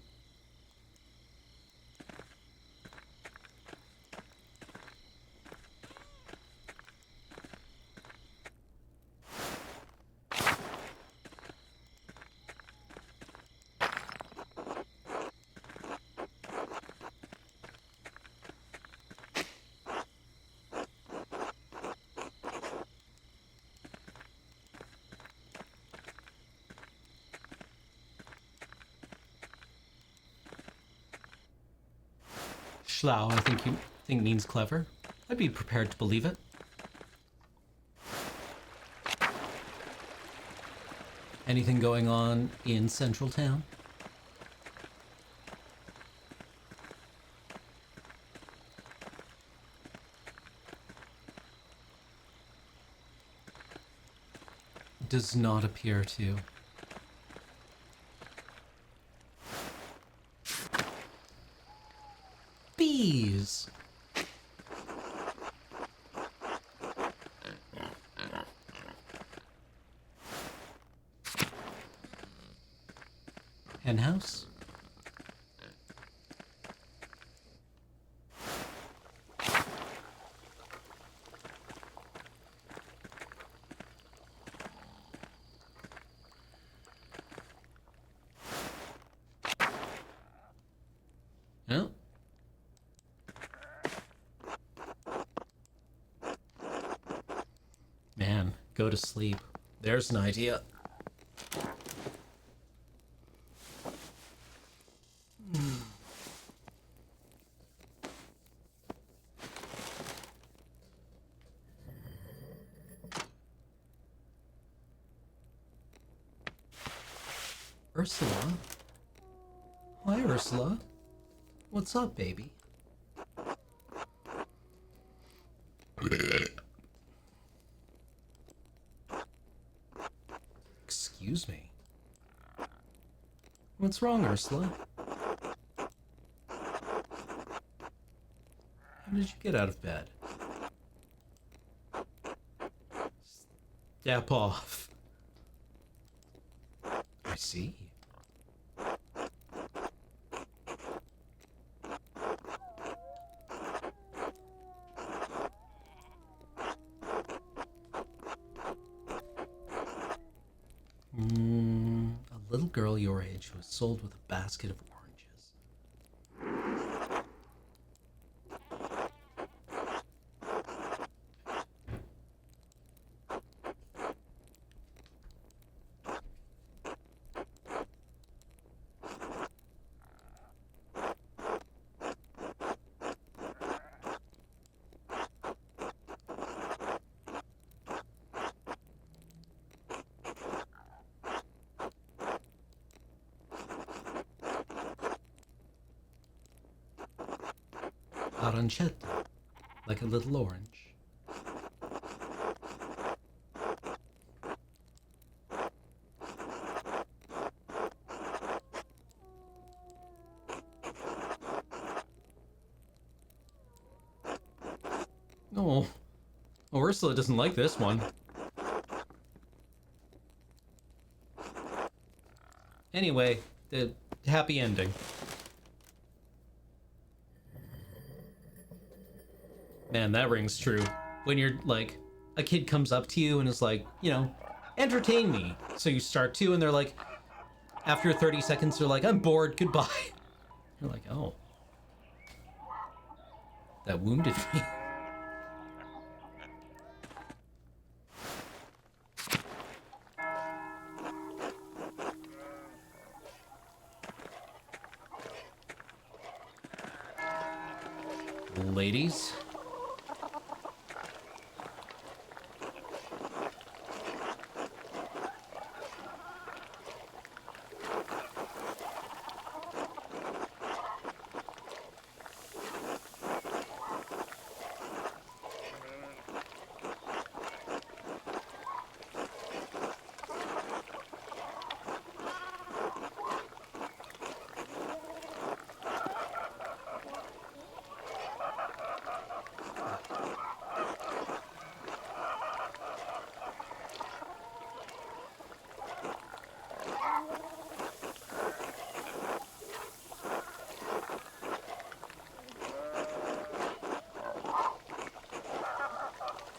schlau, I think you think means clever. I'd be prepared to believe it. Anything going on in Central Town? Does not appear to. Bees! Henhouse? No. Man, go to sleep. There's an idea. Ursula? Hi, Ursula. What's up, baby? Excuse me. What's wrong, Ursula? How did you get out of bed? Step off. I see. A little girl your age who was sold with a basket of oranges. Arancetta, like a little orange. Oh, well, Ursula doesn't like this one. Anyway, the happy ending. Man, that rings true. When you're like, a kid comes up to you and is like, you know, entertain me. So you start to, and they're like, after 30 seconds, they're like, I'm bored, goodbye. You're like, oh. That wounded me. Ladies?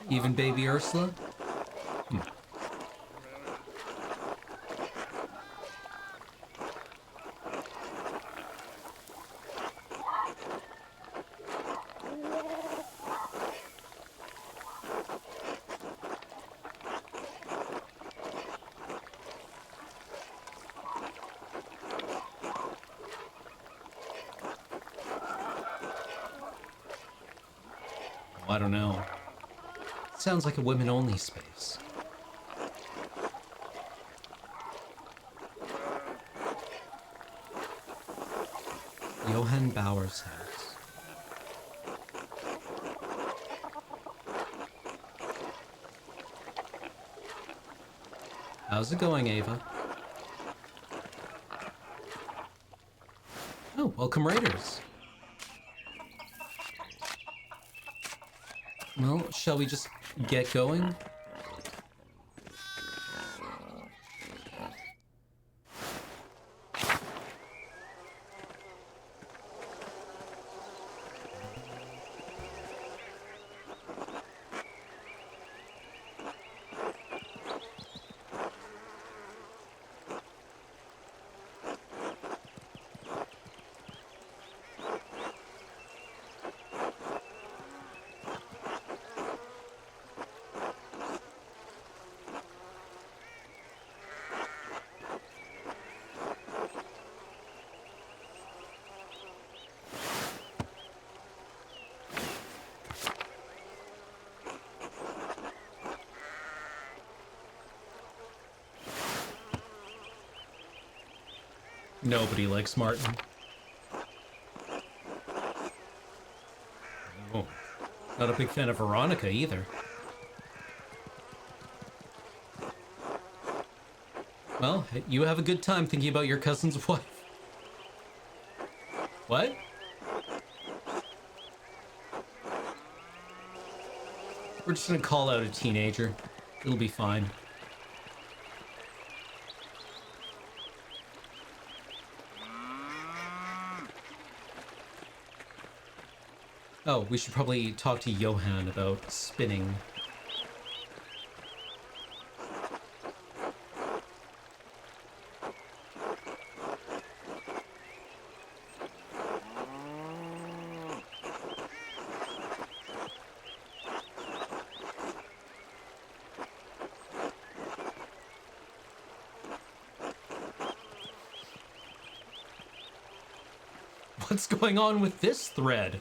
Even baby Ursula? I don't know. Sounds like a women-only space. Johann Bauer's house. How's it going, Ava? Oh, welcome raiders. Well, shall we just get going? Nobody likes Martin. Oh, not a big fan of Veronica either. Well, you have a good time thinking about your cousin's wife. What? We're just gonna call out a teenager. It'll be fine. Oh, we should probably talk to Johann about spinning. What's going on with this thread?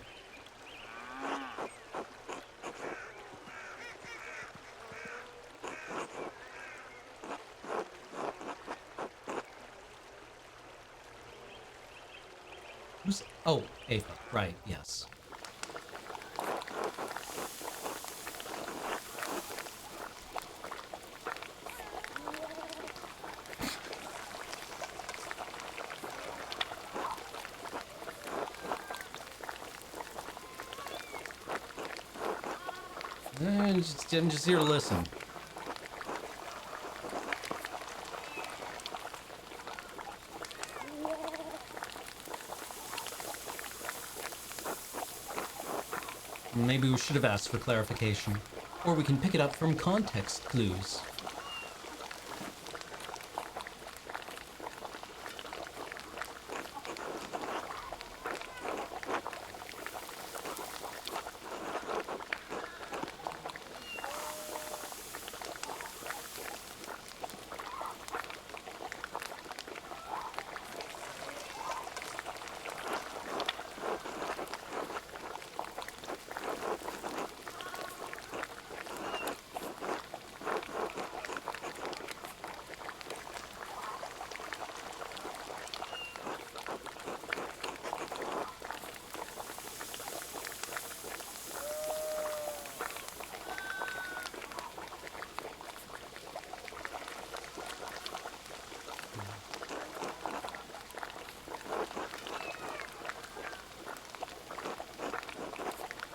Oh, Ava, right, yes. I'm just here to listen. Maybe we should have asked for clarification. Or we can pick it up from context clues.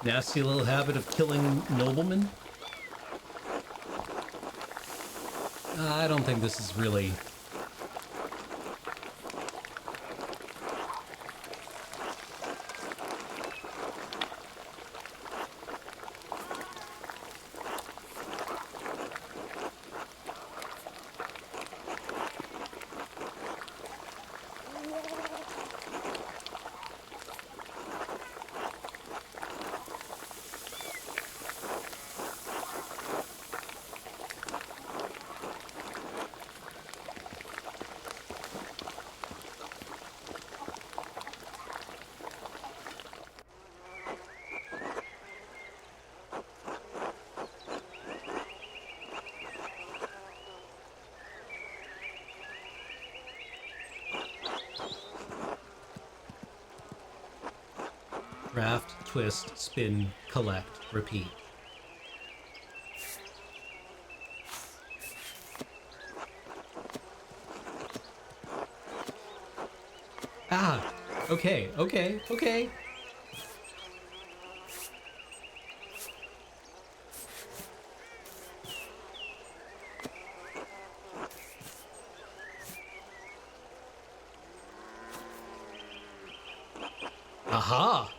Nasty little habit of killing noblemen? I don't think this is really... craft, twist, spin, collect, repeat. Ah, okay, okay, okay. Aha!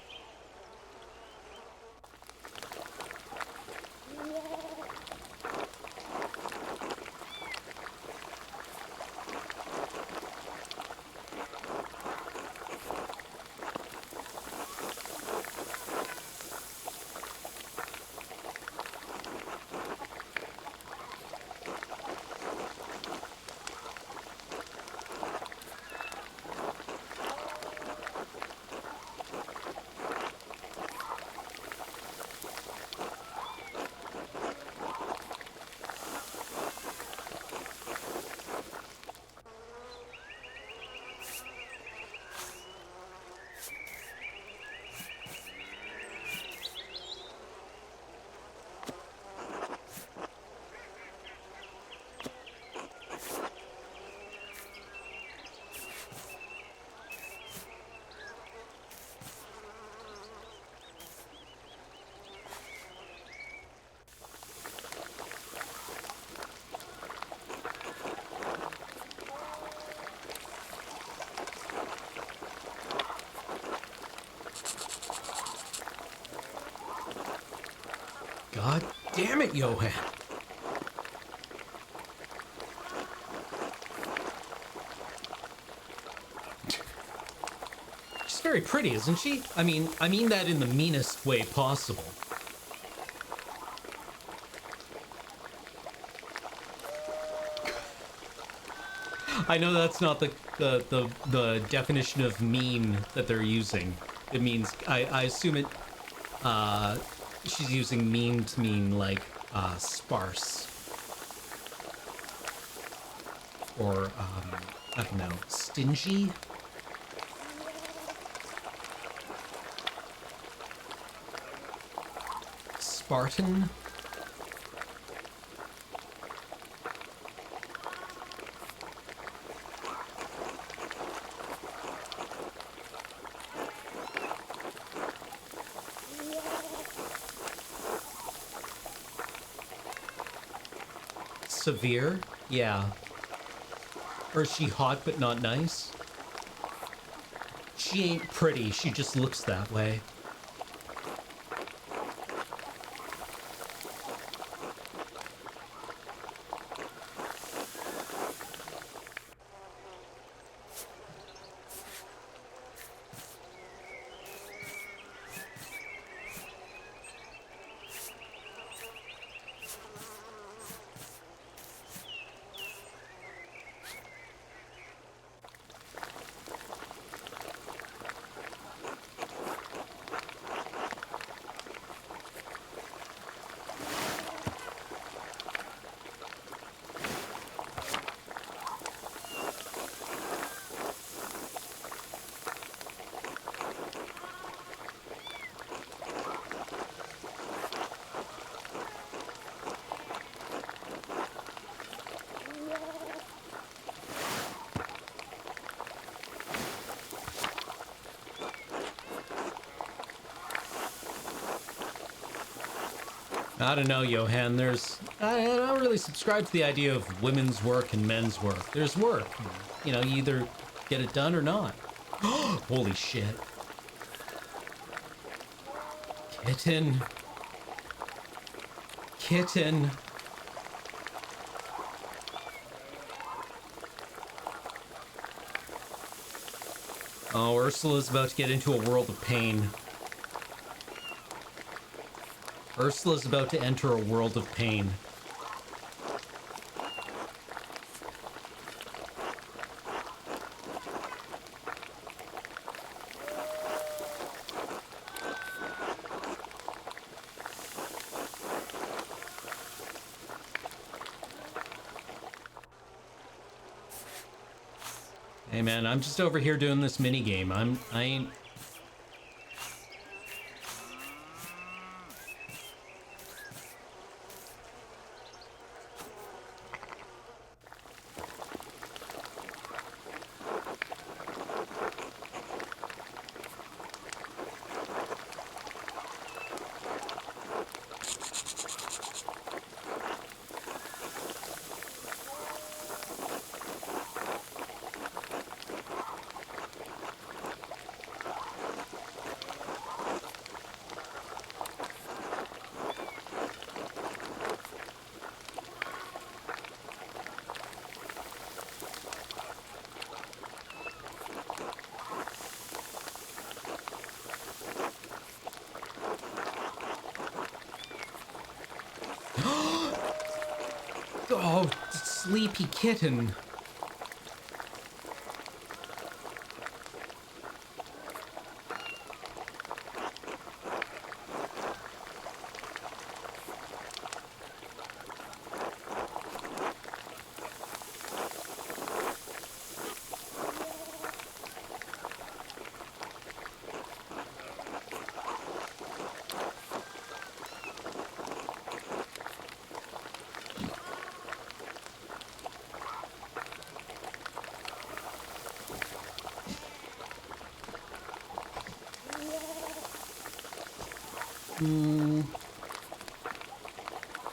God damn it, Johan! She's very pretty, isn't she? I mean that in the meanest way possible. I know that's not the definition of mean that they're using. It means I assume it. She's using mean to mean like sparse or I don't know, stingy. Spartan. Severe? Yeah. Or is she hot but not nice? She ain't pretty, she just looks that way. I don't know, Johan. I don't really subscribe to the idea of women's work and men's work. There's work. You know, you either get it done or not. Holy shit. Kitten. Kitten. Oh, Ursula's about to get into a world of pain. Ursula's about to enter a world of pain. Hey man, I'm just over here doing this mini game. I ain't sleepy kitten.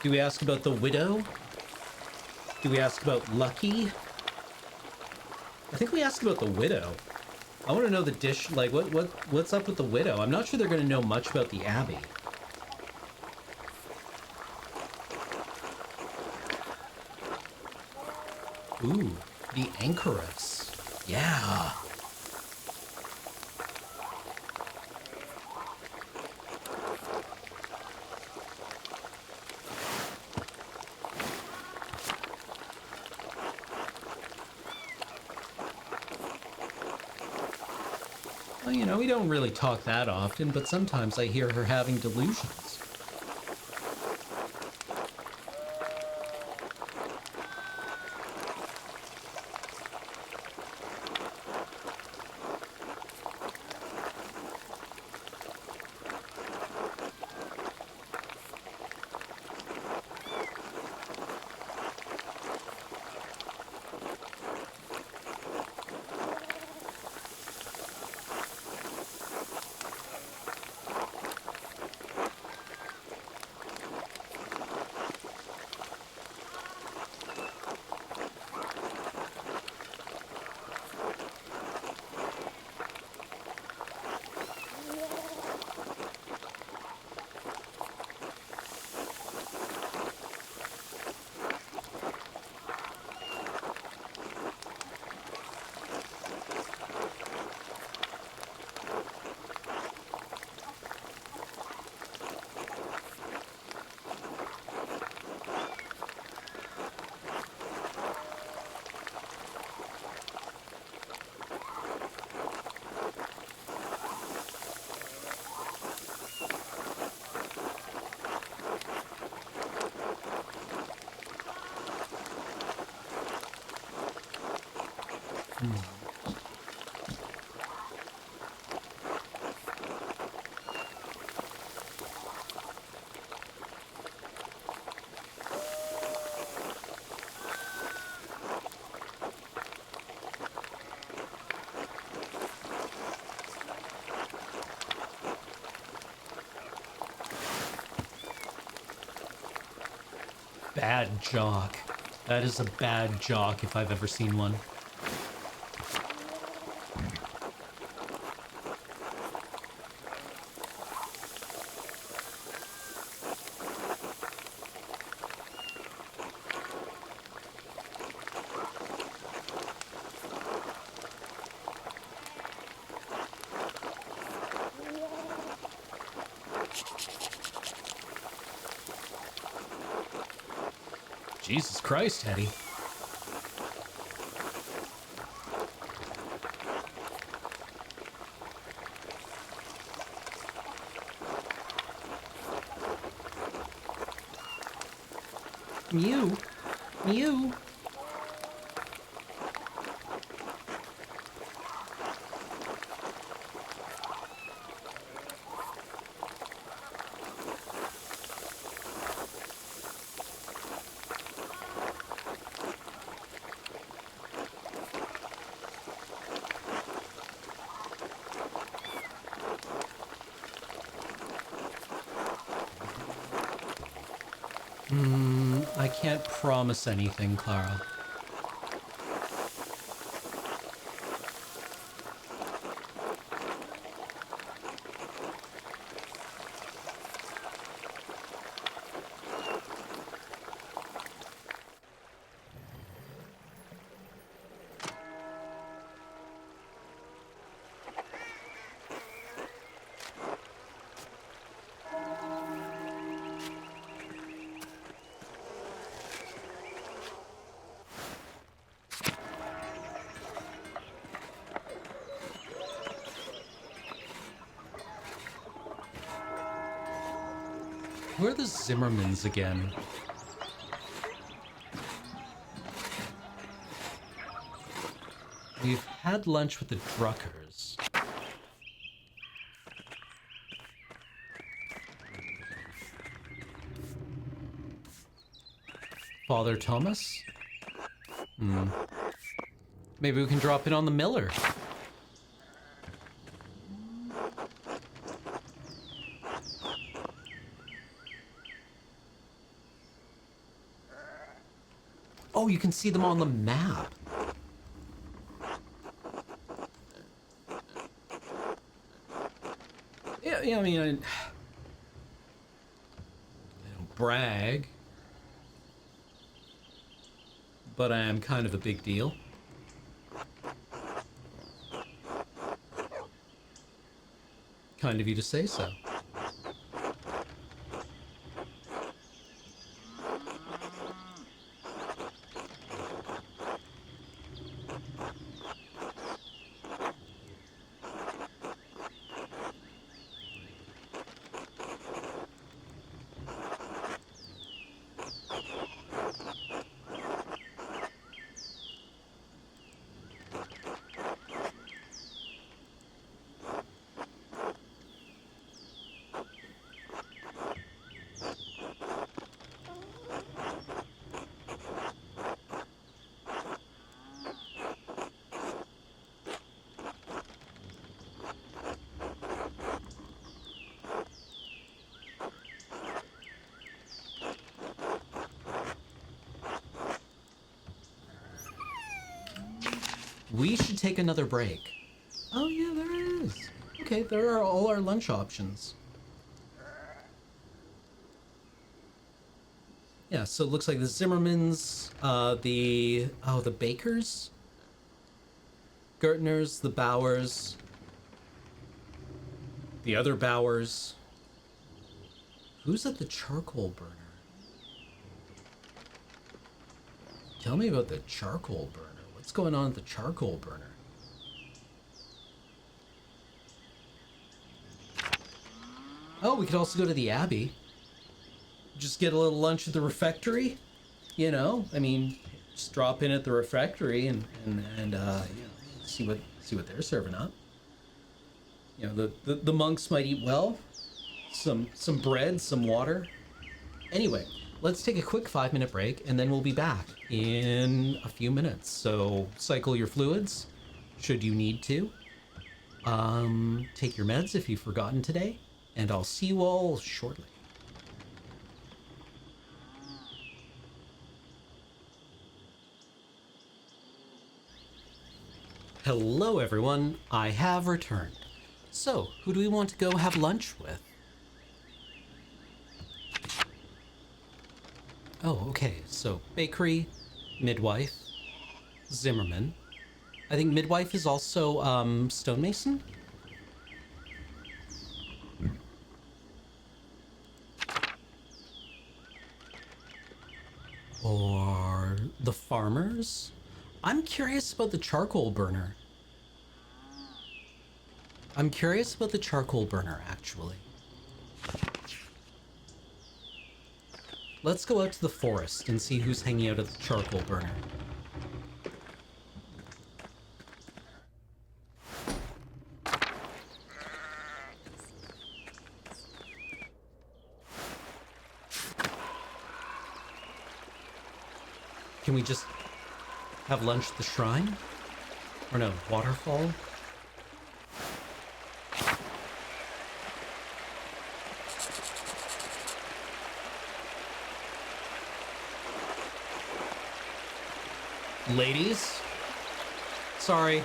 Do we ask about the widow? Do we ask about Lucky? I think we asked about the widow. I want to know the dish, like what's up with the widow? I'm not sure they're going to know much about the Abbey. Ooh, the Anchoress. Yeah. Well, you know, we don't really talk that often, but sometimes I hear her having delusions. Bad jock. That is a bad jock if I've ever seen one. Jesus Christ, Hetty. Mew. Mew. I can't promise anything, Clara. Who are the Zimmermans again? We've had lunch with the Druckers. Father Thomas? Maybe we can drop in on the Miller. Oh, you can see them on the map. Yeah, I mean, I don't brag, but I am kind of a big deal. Kind of you to say so. We should take another break. Oh yeah, there is. Okay, there are all our lunch options. Yeah, so it looks like the Zimmermans, the Bakers, Gertners, the Bowers, the other Bowers. Who's at the charcoal burner? Tell me about the charcoal burner. What's going on at the charcoal burner? Oh, we could also go to the Abbey. Just get a little lunch at the refectory. You know, I mean, just drop in at the refectory and see what they're serving up. You know, the monks might eat well. Some bread, some water. Anyway, let's take a quick 5-minute break and then we'll be back in a few minutes. So cycle your fluids, should you need to. Take your meds if you've forgotten today, and I'll see you all shortly. Hello everyone, I have returned. So, who do we want to go have lunch with? Oh, okay, so bakery, midwife, Zimmerman. I think midwife is also, stonemason? Or the farmers? I'm curious about the charcoal burner. Actually. Let's go out to the forest and see who's hanging out at the charcoal burner. Can we just have lunch at the shrine? Or no, waterfall? Ladies? Sorry.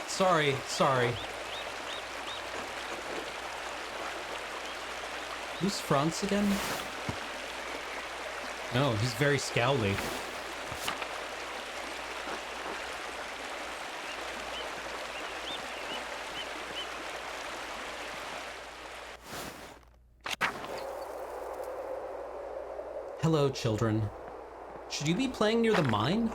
Sorry. Who's Franz again? No, he's very scowly. Hello, children. Should you be playing near the mine?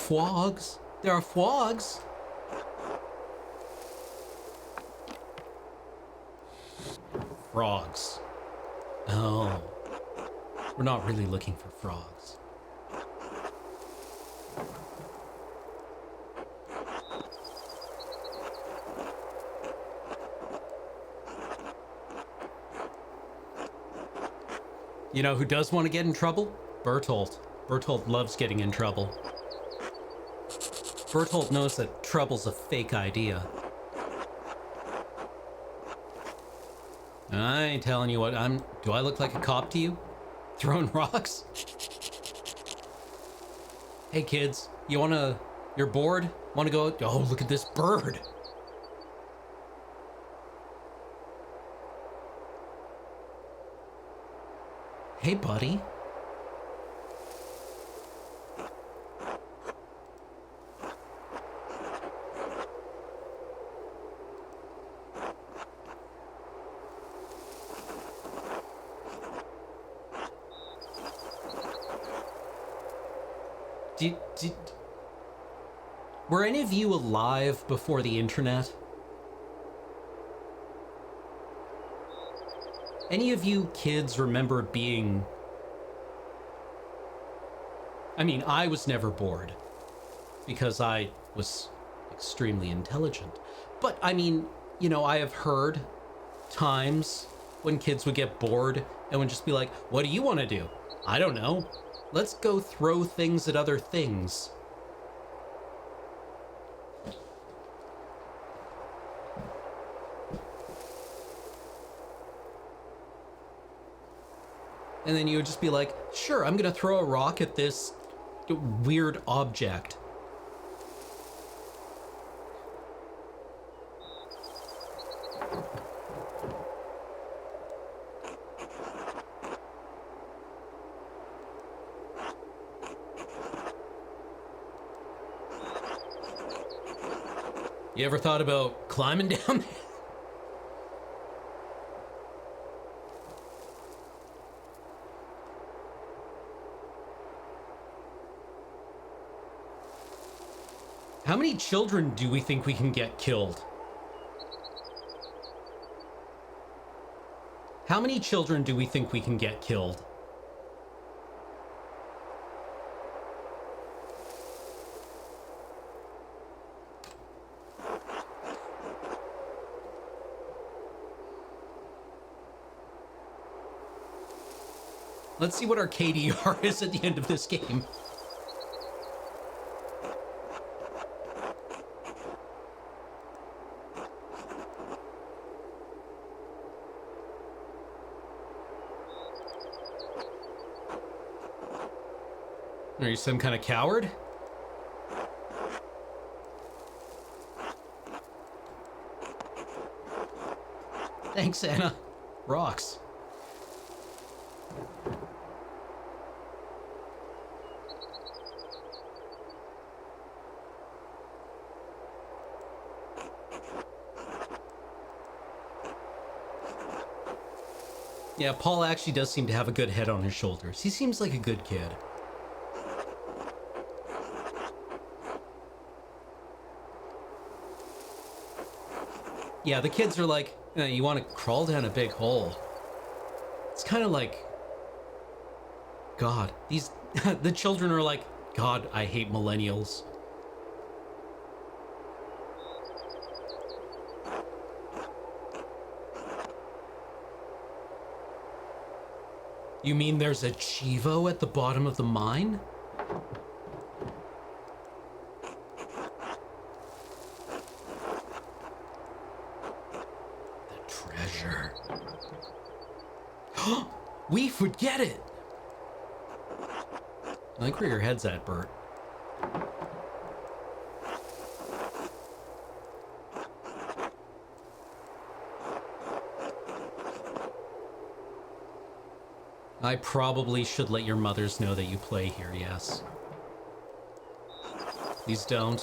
frogs. There are frogs. Frogs. Oh. We're not really looking for frogs. You know who does want to get in trouble? Bertolt. Bertolt loves getting in trouble. Bertolt knows that trouble's a fake idea. I ain't telling you what do I look like a cop to you? Throwing rocks? Hey kids, you're bored? Wanna go? Oh, look at this bird. Hey buddy. Were any of you alive before the internet? Any of you kids remember being... I mean, I was never bored because I was extremely intelligent. But I mean, you know, I have heard times when kids would get bored and would just be like, what do you want to do? I don't know. Let's go throw things at other things. And then you would just be like, sure, I'm gonna throw a rock at this weird object. You ever thought about climbing down there? How many children do we think we can get killed? How many children do we think we can get killed? Let's see what our KDR is at the end of this game. Are you some kind of coward? Thanks, Anna. Rocks. Yeah, Paul actually does seem to have a good head on his shoulders. He seems like a good kid. Yeah, the kids are like, you want to crawl down a big hole. It's kind of like, God, the children are like, God, I hate millennials. You mean there's a Chivo at the bottom of the mine? Treasure. We forget it! I like where your head's at, Bert. I probably should let your mothers know that you play here, yes. Please don't.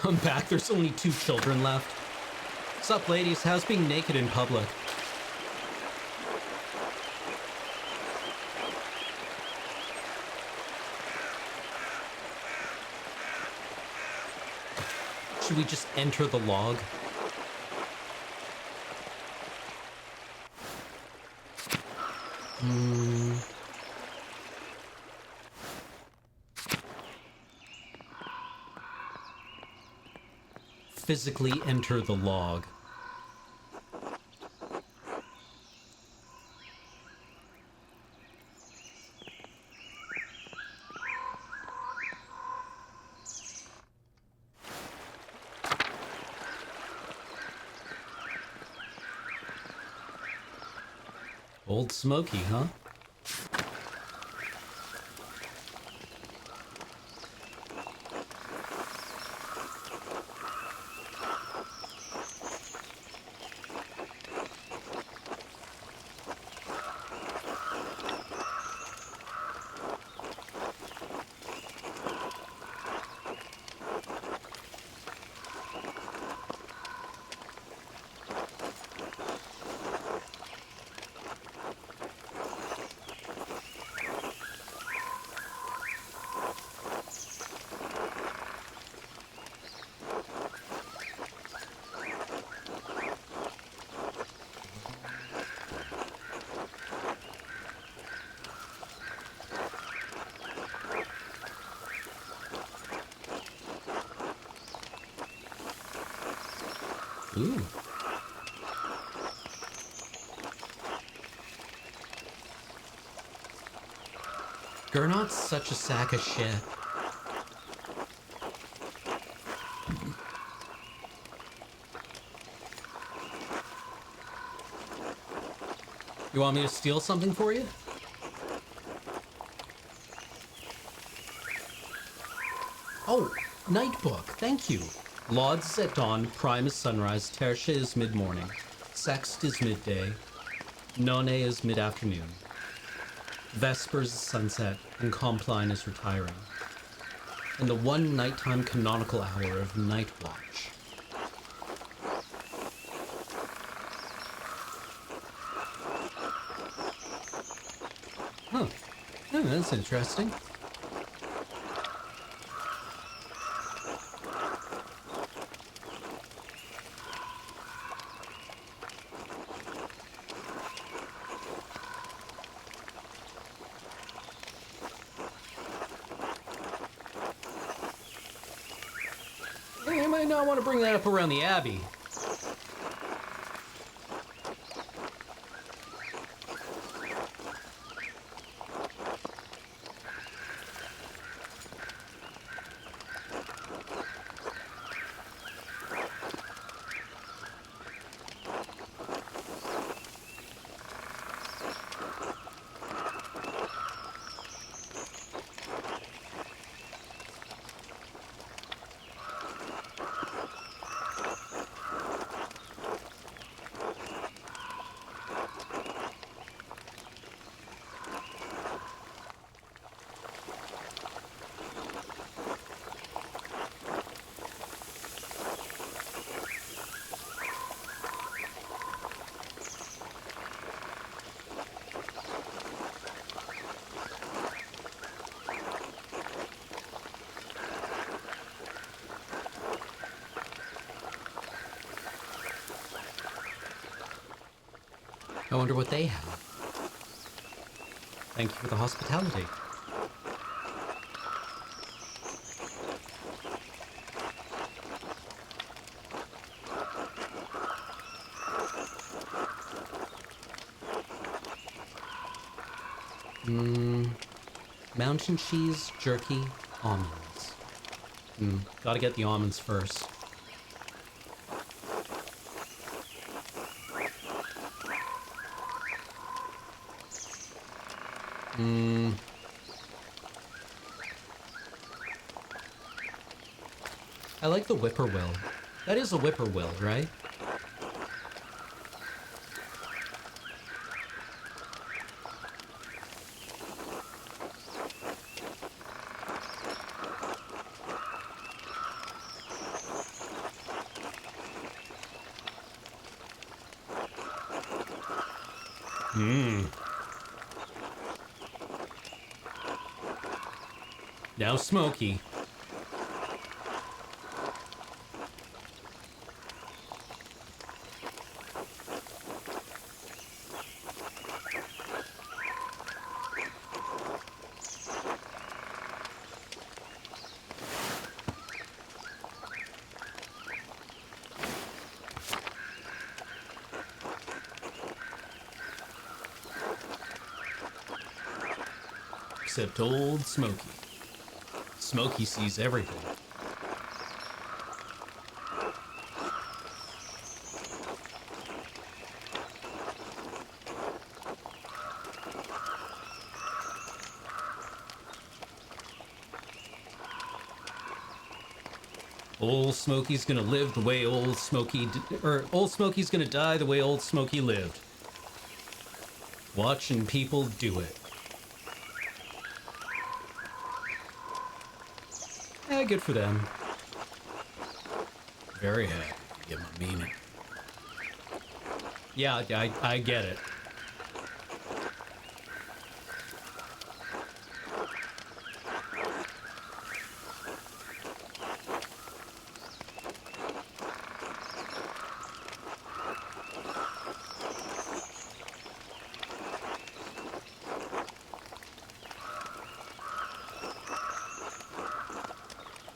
Come back, there's only 2 children left. Sup, ladies, how's being naked in public? Should we just enter the log? Physically enter the log. Old Smoky, huh? Ooh. Gernot's such a sack of shit. You want me to steal something for you? Oh, night book, thank you. Lauds at dawn, prime is sunrise, tertia is mid-morning, sext is midday, none is mid-afternoon, vespers is sunset, and compline is retiring, and the one nighttime canonical hour of night watch. Huh. Oh, that's interesting. You might not want to bring that up around the Abbey. I wonder what they have. Thank you for the hospitality. Mountain cheese, jerky, almonds. Gotta get the almonds first. I like the whippoorwill. That is a whippoorwill, right? Mmm. Now smoky. Except old Smoky. Smoky sees everything. Old Smoky's gonna live the way old Smoky, or old Smoky's gonna die the way old Smoky lived. Watching people do it. Yeah, good for them. Very happy to get my meaning. Yeah, I get it.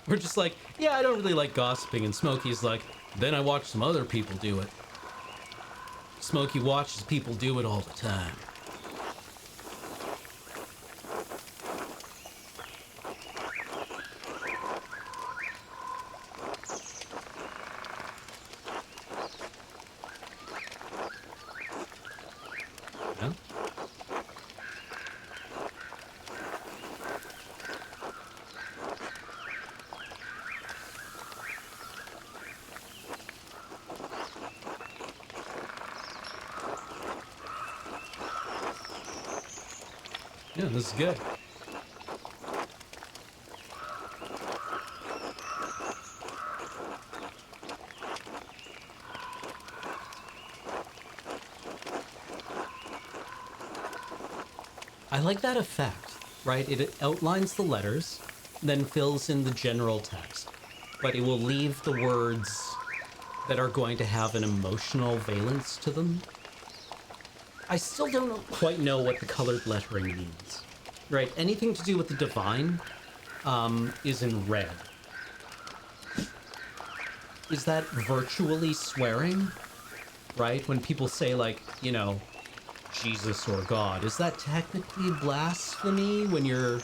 We're just like, yeah, I don't really like gossiping, and Smokey's like, then I watch some other people do it. Smokey watches people do it all the time. Yeah? Yeah, this is good. I like that effect, right? It outlines the letters, then fills in the general text, but it will leave the words that are going to have an emotional valence to them. I still don't quite know what the colored lettering means, right? Anything to do with the divine is in red. Is that virtually swearing, right? When people say, like, you know, Jesus or God, is that technically blasphemy when you're,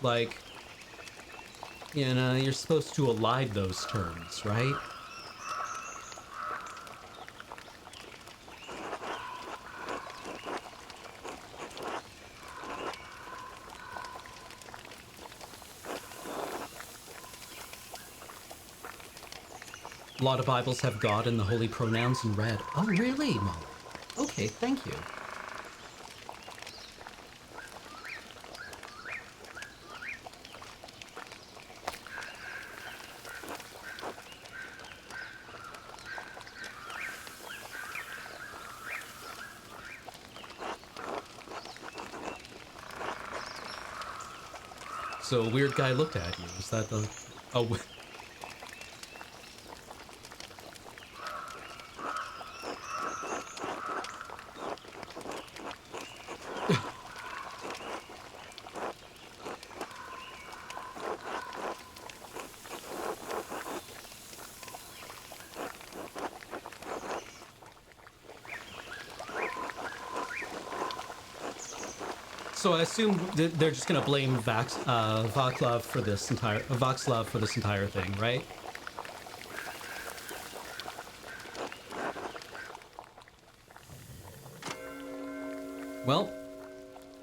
like, you know, you're supposed to elide those terms, right? A lot of Bibles have God and the holy pronouns in red. Oh, really, Molly? Okay, thank you. So a weird guy looked at you. Is that the... Oh, so I assume that they're just gonna blame Vaclav for this entire Voxlov for this entire thing, right? Well,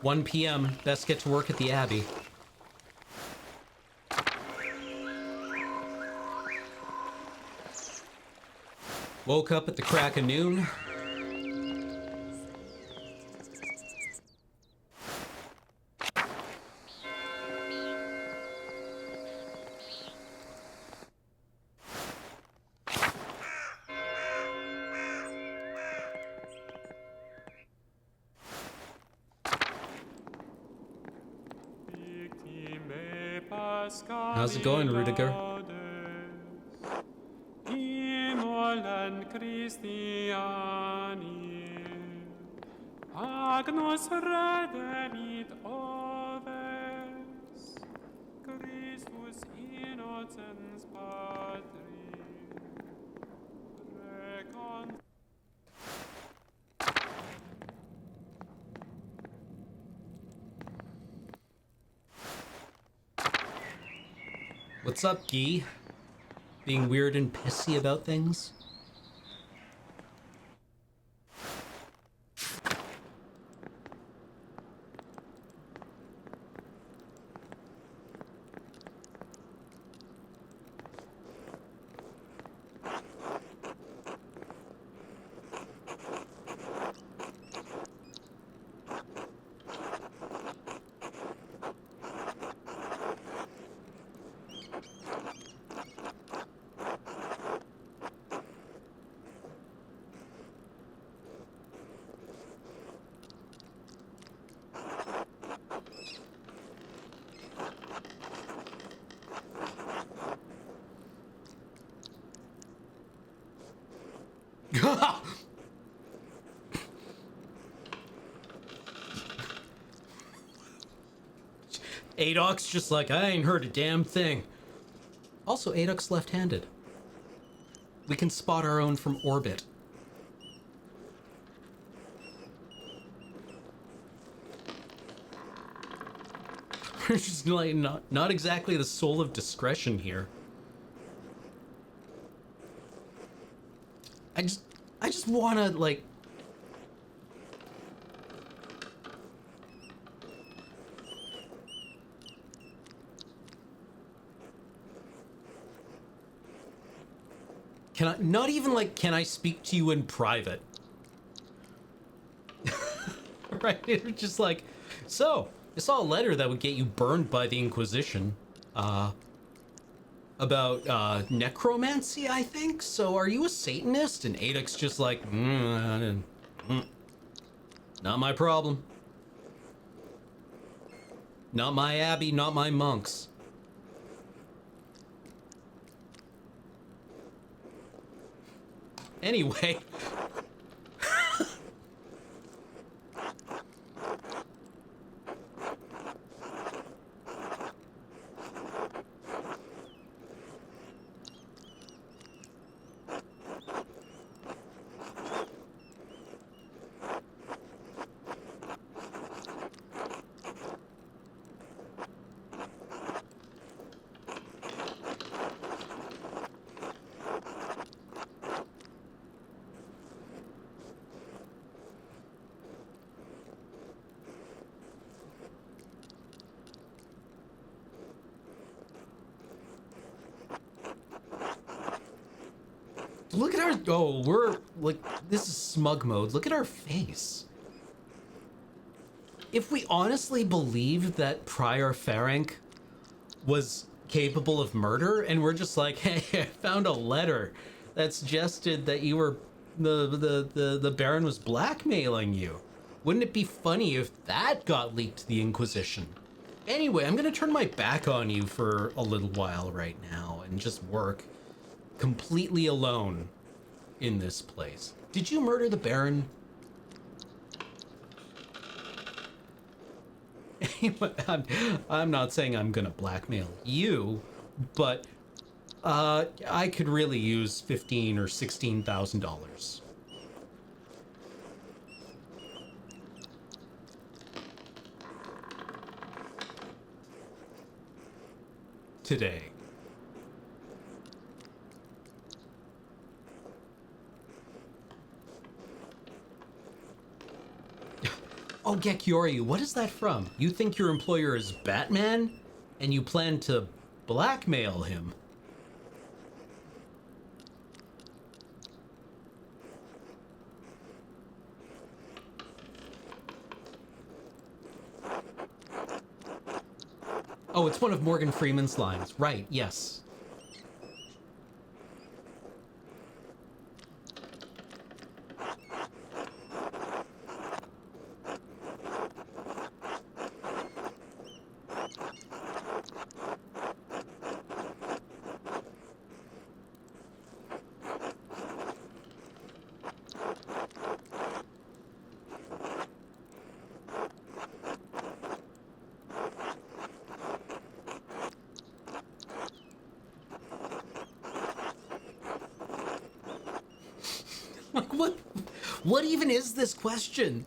1 p.m. Best get to work at the Abbey. Woke up at the crack of noon. How's it going, Rudiger? Agnus redemit oves, Christus innocens Patri, recon. What's up, Guy? Being weird and pissy about things? Adok's just like, I ain't heard a damn thing. Also, Adok's left-handed. We can spot our own from orbit. We're just like not exactly the soul of discretion here. I just wanna like can I not even like can I speak to you in private? Right? It's just like, so I saw a letter that would get you burned by the Inquisition. About necromancy, I think. So are you a Satanist? And Adok's just like, not my problem. Not my abbey, not my monks. Anyway. Look at our, oh, we're, like, this is smug mode. Look at our face. If we honestly believed that Prior Ferenc was capable of murder, and we're just like, hey, I found a letter that suggested that you were, the Baron was blackmailing you. Wouldn't it be funny if that got leaked to the Inquisition? Anyway, I'm gonna turn my back on you for a little while right now and just work completely alone in this place. Did you murder the Baron? I'm not saying I'm gonna blackmail you, but I could really use $15,000 or $16,000 today. Oh, Gekiori, what is that from? You think your employer is Batman, and you plan to blackmail him? Oh, it's one of Morgan Freeman's lines. Right, yes. Like, what even is this question?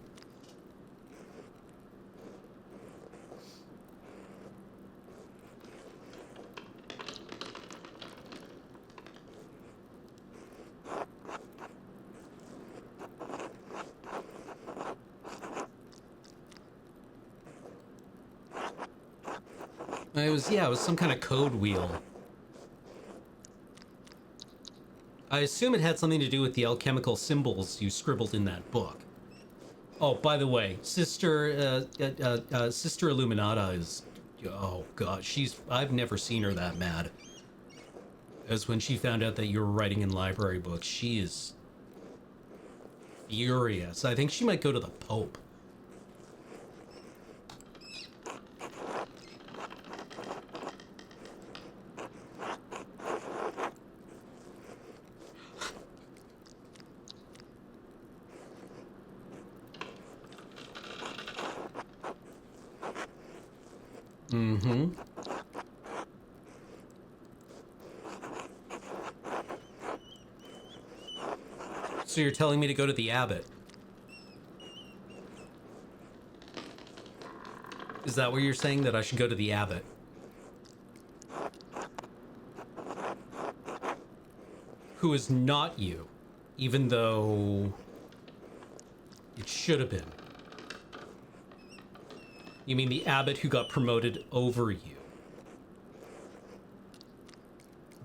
It was some kind of code wheel. I assume it had something to do with the alchemical symbols you scribbled in that book. Oh, by the way, Sister Illuminata is, oh god, I've never seen her that mad. As when she found out that you were writing in library books, she is furious. I think she might go to the Pope. Mm-hmm. So you're telling me to go to the abbot? Is that what you're saying, that I should go to the abbot? Who is not you, even though it should have been. You mean the abbot who got promoted over you?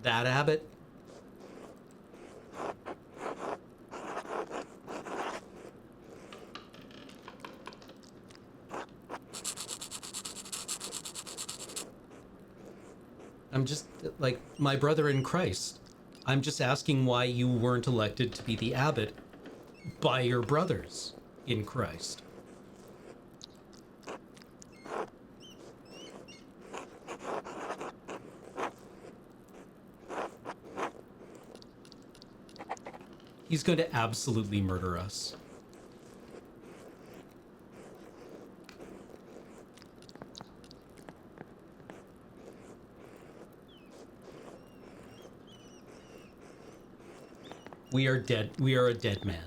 That abbot? I'm just, like, my brother in Christ. I'm just asking why you weren't elected to be the abbot by your brothers in Christ. He's going to absolutely murder us. We are dead. We are a dead man.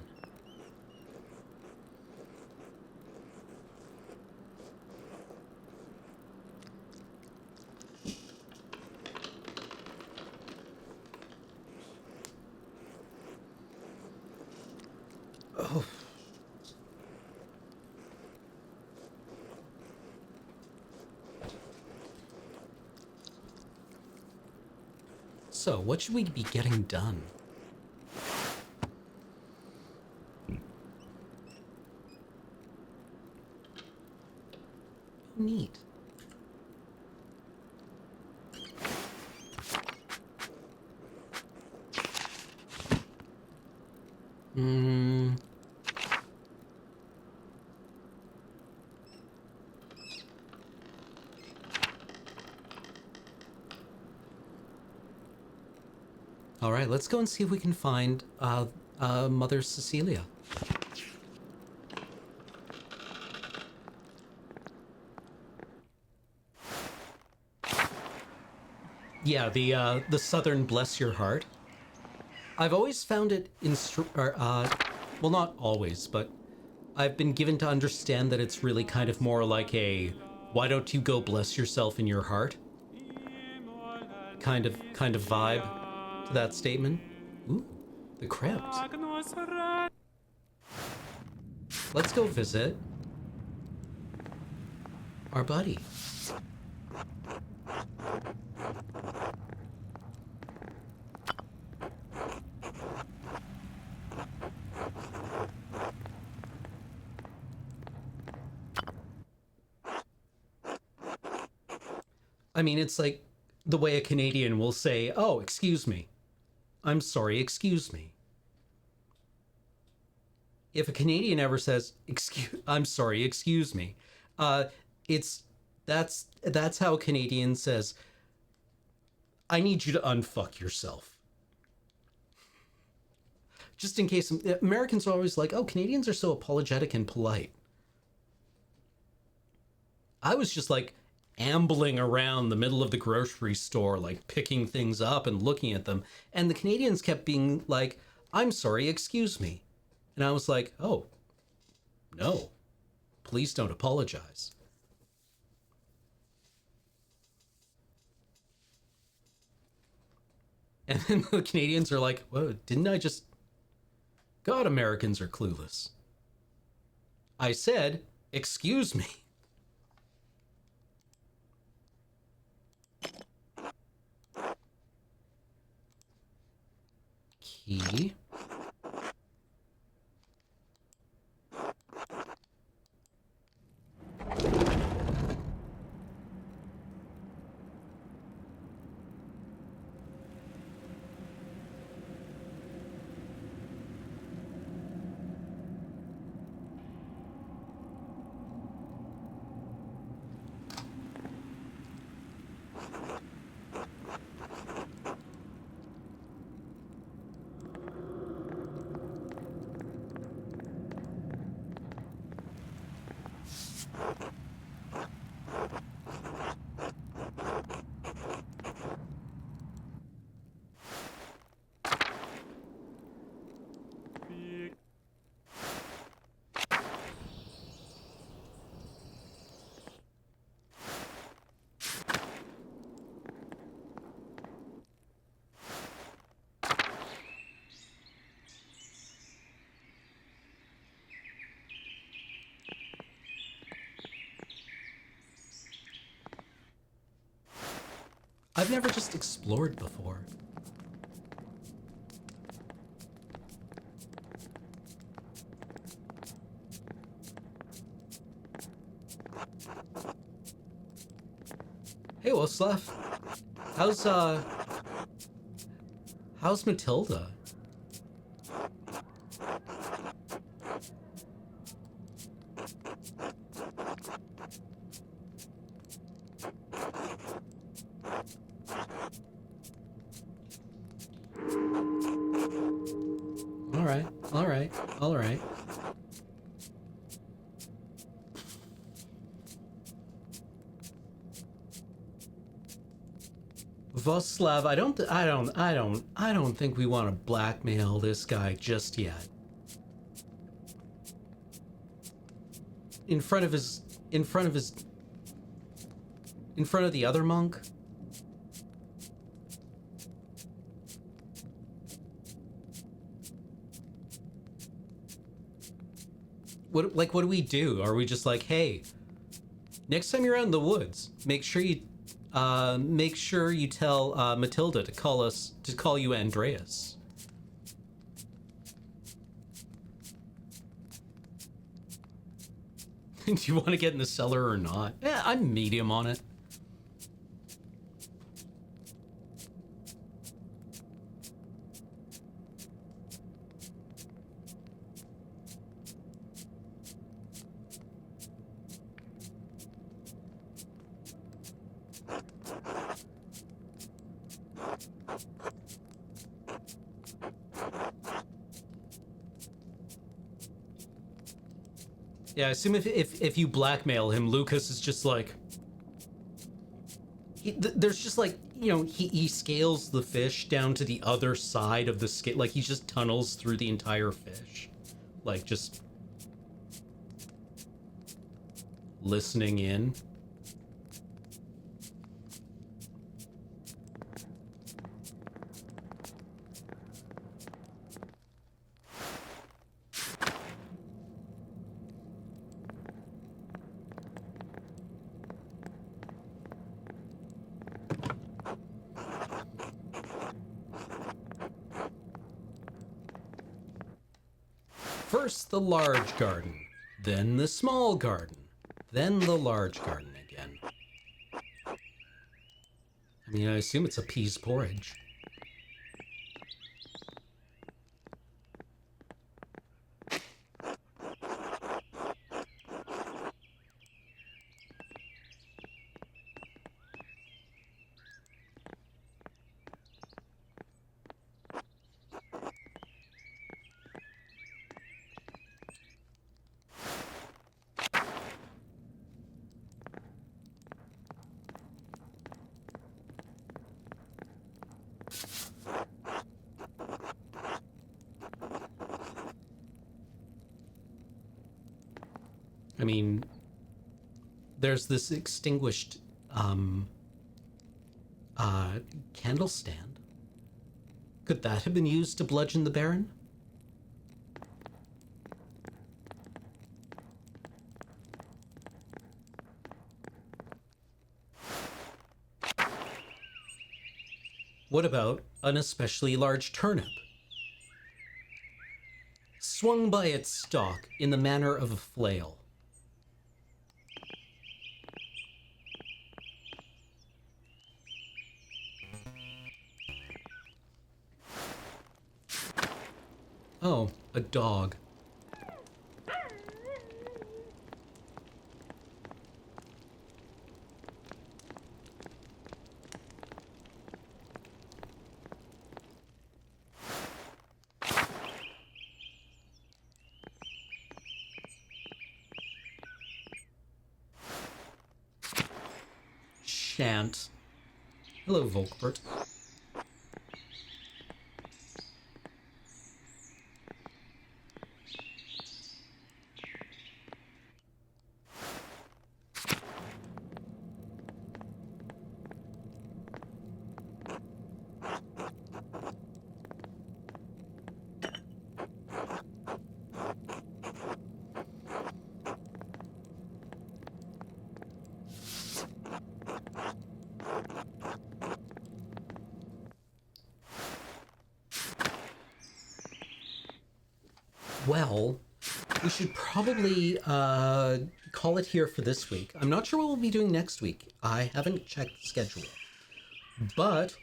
Oh. So, what should we be getting done? Neat. All right, let's go and see if we can find Mother Cecilia. Yeah, the Southern Bless Your Heart. I've always found it well, not always, but I've been given to understand that it's really kind of more like a why don't you go bless yourself in your heart kind of vibe to that statement. Ooh, the crypt. Let's go visit our buddy. I mean, it's like the way a Canadian will say, "Oh, excuse me. I'm sorry, excuse me." If a Canadian ever says, I'm sorry, excuse me," that's how a Canadian says, "I need you to unfuck yourself." Just in case Americans are always like, "Oh, Canadians are so apologetic and polite." I was just like ambling around the middle of the grocery store, like picking things up and looking at them, and the Canadians kept being like, "I'm sorry, excuse me." And I was like, oh, no, please don't apologize. And then the Canadians are like, whoa, didn't I just... God, Americans are clueless. I said, excuse me. Key. Big. I've never just explored before. Hey, Waslav. How's Matilda? All right. Voslav, I don't think we want to blackmail this guy just yet. In front of the other monk? What do we do? Are we just like, hey, next time you're out in the woods, make sure you tell Matilda to call you Andreas. Do you want to get in the cellar or not? Yeah, I'm medium on it. Yeah, I assume if you blackmail him, Lucas is just like... there's just like, you know, he scales the fish down to the other side of the scale. Like, he just tunnels through the entire fish. Like, just... listening in. First the large garden, then the small garden, then the large garden again. I mean, I assume it's a peas porridge. I mean, there's this extinguished candle stand. Could that have been used to bludgeon the Baron? What about an especially large turnip? Swung by its stalk in the manner of a flail. Oh, a dog. Shan't. Hello, Volkbert. Well, we should probably call it here for this week. I'm not sure what we'll be doing next week. I haven't checked the schedule. But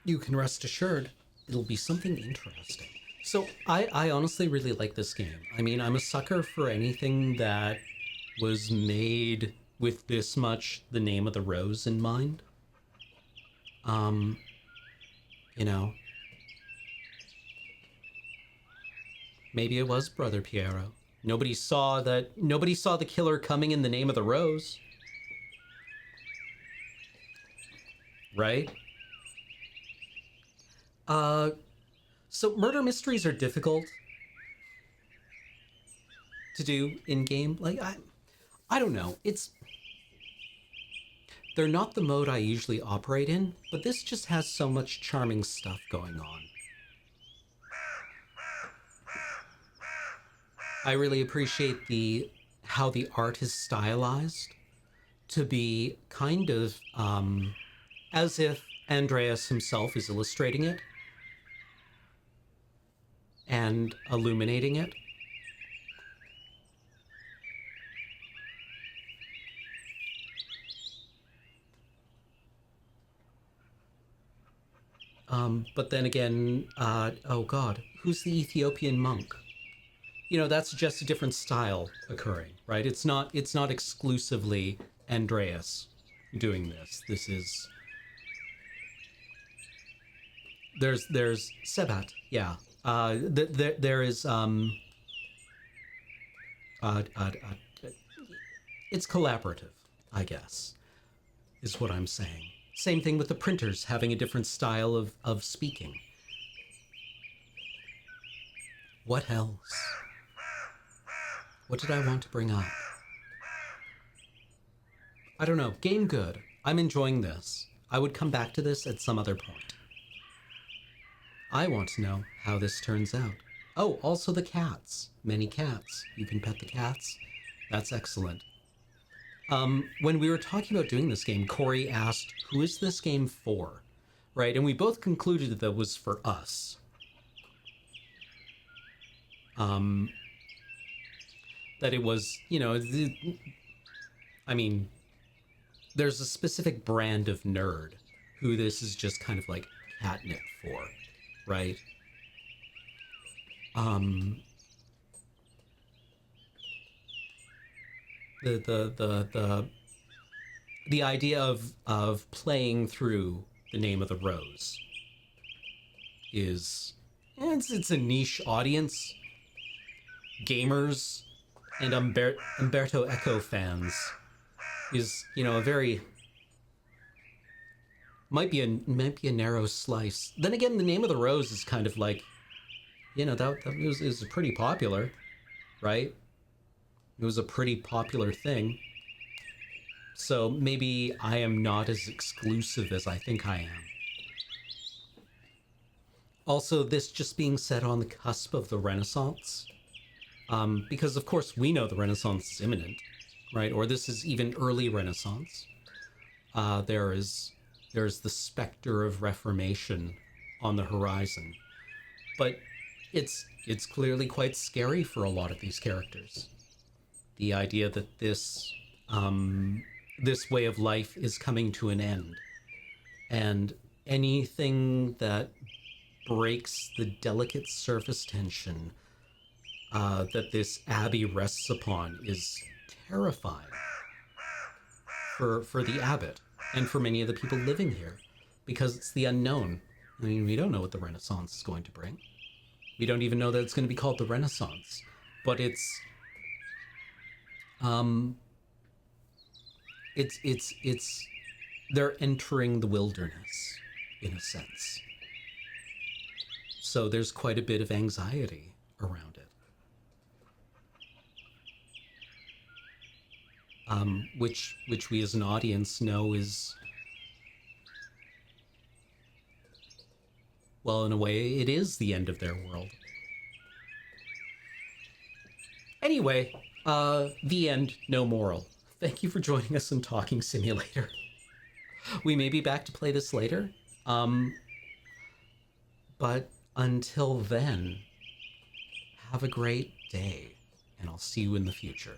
you can rest assured it'll be something interesting. So I honestly really like this game. I mean, I'm a sucker for anything that was made with this much the name of the rose in mind. You know, maybe it was Brother Piero. Nobody saw the killer coming in the name of the rose. Right? So murder mysteries are difficult to do in game. Like I don't know. They're not the mode I usually operate in, but this just has so much charming stuff going on. I really appreciate how the art is stylized to be kind of as if Andreas himself is illustrating it and illuminating it. But then again, oh God, who's the Ethiopian monk? You know, that's just a different style occurring, right? It's not exclusively Andreas doing this. This is there's Sebat, yeah. There is it's collaborative, I guess, is what I'm saying. Same thing with the printers having a different style of speaking. What else? What did I want to bring up? I don't know. Game good. I'm enjoying this. I would come back to this at some other point. I want to know how this turns out. Oh, also the cats. Many cats. You can pet the cats. That's excellent. When we were talking about doing this game, Corey asked, who is this game for? Right? And we both concluded that it was for us. That it was, you know, I mean, there's a specific brand of nerd who this is just kind of like catnip for, right? The idea of playing through the name of the rose is it's a niche audience. Gamers and Umberto Eco fans is, you know, a very might be a narrow slice. Then again, the name of the rose is kind of like, you know, that is pretty popular. right? It was a pretty popular thing. So maybe I am not as exclusive as I think I am. Also, this just being set on the cusp of the Renaissance, because of course we know the Renaissance is imminent, right? Or this is even early Renaissance. There's the specter of Reformation on the horizon, but it's clearly quite scary for a lot of these characters. The idea that this way of life is coming to an end, and anything that breaks the delicate surface tension that this abbey rests upon is terrifying for the abbot and for many of the people living here, because it's the unknown. I mean, we don't know what the Renaissance is going to bring. We don't even know that it's going to be called the Renaissance, but it's they're entering the wilderness in a sense. So there's quite a bit of anxiety around it, which we as an audience know is, well, in a way, it is the end of their world. Anyway, the end, no moral. Thank you for joining us in Talking Simulator. We may be back to play this later, but until then, have a great day, and I'll see you in the future.